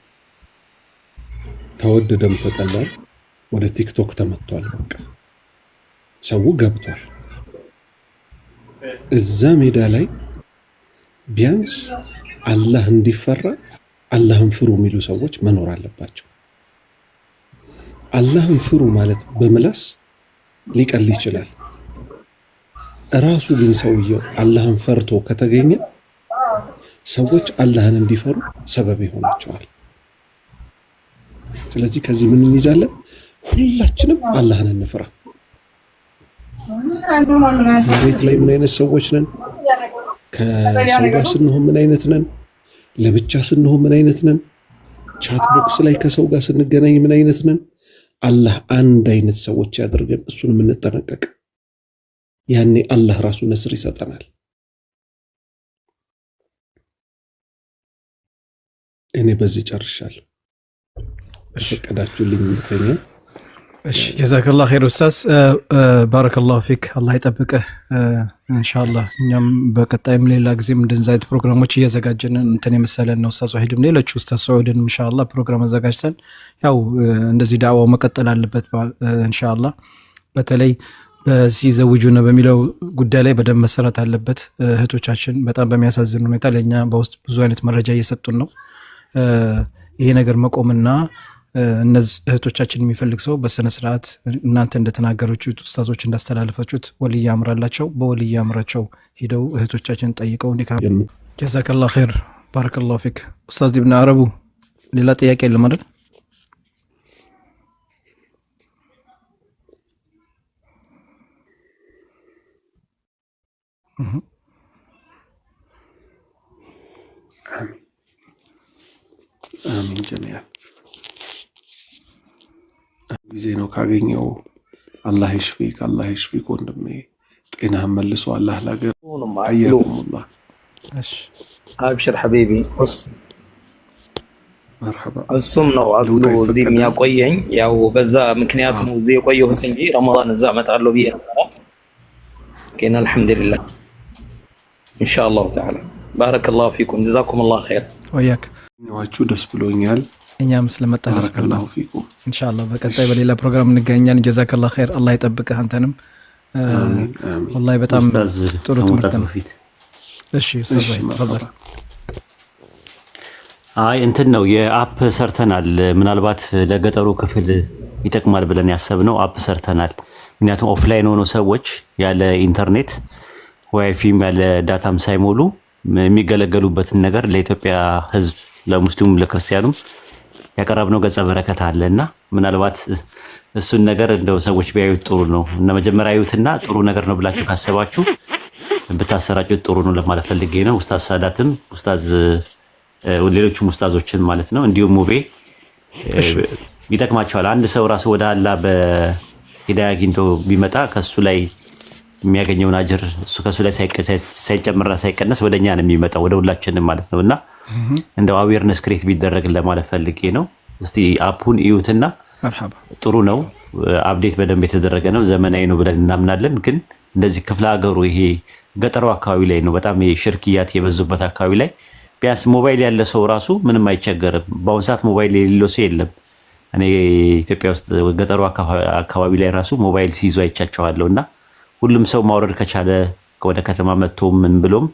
ተወደደም ተጠላም ወደ ቲክቶክ ተመቷል። በቃ ሰው ገብቷል። እዛ ሜዳ ላይ ቢያንስ አላህ እንዲፈራ አላህን ፍሩ የሚሉ ሰዎች መኖር አለባቸው። አላህን ፍሩ ማለት በምላስ ሊቀል ይችላል። ራሱ ግን ሰውየው አላህን ፈርቶ ከተገኘ ሰዎች አላህን እንዲፈሩ ሰበብ ይሆናቸዋል። ስለዚህ ከዚህ ምን እንይዛለን? ሁላችንም አላህን እንፍራ። ቤት ላይ ምን አይነት ሰዎች ነን? ከሰው ጋር ስንሆን ምን አይነት ነን? ለብቻ ስንሆን ምን አይነት ነን? ቻት ቦክስ ላይ ከሰው ጋር ስንገናኝ ምን አይነት ነን? አላህ አንድ አይነት ሰዎች ያደርገን፣ እሱን የምንጠነቀቅ ያኔ አላህ ራሱ ነስር ይሰጠናል። እኔ በዚህ ጨርሻለሁ። ፈቀዳችሁልኝ ልተኛ። እሺ ጀዛከላሁ ኸይር ኡስታዝ፣ ባረከላሁ ፊክ። አላህ ይጠብቅህ ኢንሻአላህ። እኛም በቀጣይም ሌላ ጊዜም እንደዚህ አይነት ፕሮግራሞች እያዘጋጀን እንትን የመሰለን ነው። ኡስታዝ ወሒድም ሌሎች ኡስታዝ ሰዑድን ኢንሻአላህ ፕሮግራም አዘጋጅተን ያው እንደዚህ ዳዕዋው መቀጠል አለበት ኢንሻአላህ። በተለይ በዚህ ዘውጁና በሚለው ጉዳይ ላይ በደንብ መሰራት አለበት። እህቶቻችን በጣም በሚያሳዝን ሁኔታ ለኛ በውስጥ ብዙ አይነት መረጃ እየሰጡን ነው። ይሄ ነገር መቆምና እነዚህ እህቶቻችን የሚፈልግ ሰው በስነ ስርዓት እናንተ እንደተናገራችሁት ኡስታዞች እንዳስተላለፋችሁት ወልይ ያምራላቸው በወልይ ያምራቸው ሄደው እህቶቻችን ጠይቀው እንዲካ ጀዛከላሁ ኸይር ባረከላሁ ፊክ። ኡስታዝ ኢብኑ አረቡ ሌላ ጥያቄ የለም አይደል? አሚን ጀሚዓ። ጊዜ ነው ካገኘው አላህ ይሽፊክ፣ አላህ ይሽፊክ ወንድሜ፣ ጤናህን መልሶ አላህ ላገር አያኩሙላህ። እሺ አብሽር ሐቢቢ። መርሐባ። እሱም ነው አፍሎ እዚህ የሚያቆየኝ። ያው በዛ ምክንያት ነው እዚህ የቆየሁት እንጂ ረመዳን እዛ እመጣለሁ ብዬ ነበር። توفقنا الحمد لله إن شاء الله تعالى. بارك الله فيكم جزاكم الله خير. وياك. نواجه دس بلونيال. እኛም ስለመጣህ ደስ ብሎናል። ባረከላሁ ፊኩም። ኢንሻአላህ በቀጣይ በሌላ ፕሮግራም እንገናኛለን። ጀዛከላህ ኸይር። አላህ ይጠብቅህ አንተንም። አሚን አሚን። ወላሂ በጣም ጥሩ ትምህርት ነው። እሺ ኡስታዝ ተፈضل። አይ እንትን ነው የአፕ ሰርተናል። ምናልባት ለገጠሩ ክፍል ይጠቅማል ብለን ያሰብነው አፕ ሰርተናል። ምክንያቱም ኦፍላይን ሆኖ ሰዎች ያለ ኢንተርኔት ዋይፋይም ያለ ዳታም ሳይሞሉ የሚገለገሉበትን ነገር ለኢትዮጵያ ሕዝብ ለሙስሊሙም ለክርስቲያኑም ያቀረብነው ገጸ በረከት አለና ምናልባት እሱን ነገር እንደው ሰዎች ቢያዩት ጥሩ ነው እና መጀመሪያ አዩትና ጥሩ ነገር ነው ብላችሁ ካሰባችሁ ብታሰራጩት ጥሩ ነው ለማለት ፈልጌ ነው። ኡስታዝ ሳዳትም ኡስታዝ ሌሎችም ኡስታዞችን ማለት ነው እንዲሁም ሙቤ ይጠቅማቸዋል። አንድ ሰው ራሱ ወደ አላህ በሂዳያ አግኝቶ ቢመጣ ከሱ ላይ የሚያገኘውን አጅር እሱ ከሱ ላይ ሳይጨምርና ሳይቀነስ ወደኛ ነው የሚመጣው ወደ ሁላችንም ማለት ነውና እንደው አዌርነስ ክሬት ቢደረግ ለማለት ፈልጌ ነው። እስቲ አፑን እዩትና መርሐባ ጥሩ ነው። አፕዴት በደንብ የተደረገ ነው። ዘመናዊ ነው ብለን እናምናለን። ግን እንደዚህ ክፍለ ሀገሩ ይሄ ገጠሩ አካባቢ ላይ ነው በጣም የሽርክያት የበዙበት አካባቢ ላይ ቢያንስ ሞባይል ያለ ሰው ራሱ ምንም አይቸገርም። በአሁን ሰዓት ሞባይል የሌለው ሰው የለም። እኔ ኢትዮጵያ ውስጥ ገጠሩ አካባቢ ላይ ራሱ ሞባይል ሲይዙ አይቻቸዋለሁና ሁሉም ሰው ማውረድ ከቻለ ወደ ከተማ መጥቶ ምን ብሎም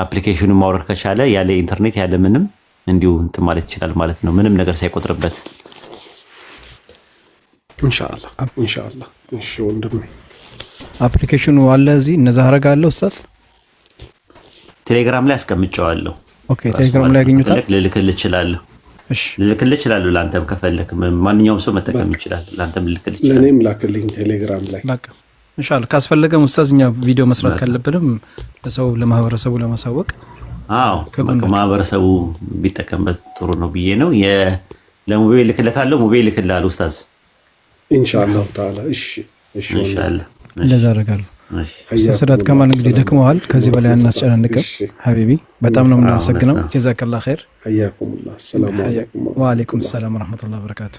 አፕሊኬሽኑን ማውረድ ከቻለ ያለ ኢንተርኔት ያለ ምንም እንዲሁ እንትን ማለት ይችላል ማለት ነው ምንም ነገር ሳይቆጥርበት ኢንሻአላህ ኢንሻአላህ። እሺ ወንድሜ አፕሊኬሽኑ አለ እዚህ እነዛ አረጋለሁ ኡስታዝ ቴሌግራም ላይ አስቀምጨዋለሁ። ኦኬ ቴሌግራም ላይ ያገኙታል። ልልክልህ እችላለሁ። እሺ ልልክልህ እችላለሁ። ላንተም ከፈለክ ማንኛውም ሰው መጠቀም ይችላል። ላንተም ልልክልህ ይችላል። ለኔም ላክልኝ ቴሌግራም ላይ በቃ ኢንሻአላህ። ካስፈለገ ኡስታዝኛ ቪዲዮ መስራት ካለብንም ለሰው ለማህበረሰቡ ለማሳወቅ ማህበረሰቡ ቢጠቀምበት ጥሩ ነው ብዬ ነው። ለሙቤ ልክለታለሁ። ሙቤ ልክልሃል ኡስታዝ ኢንሻአላህ ተዓላ። እሺ እሺ ኢንሻአላህ እንደዛ አደርጋለሁ። ኡስታዝ ሳዳት ከማል እንግዲህ ደክመዋል። ከዚህ በላይ አናስጨናንቅም። ሀቢቢ በጣም ነው የምናመሰግነው። ጀዛከላህ ኸይር። ሐያኩሙላህ። ሰላም አለይኩም ወአለይኩም ሰላም ወራህመቱላሂ ወበረካቱ።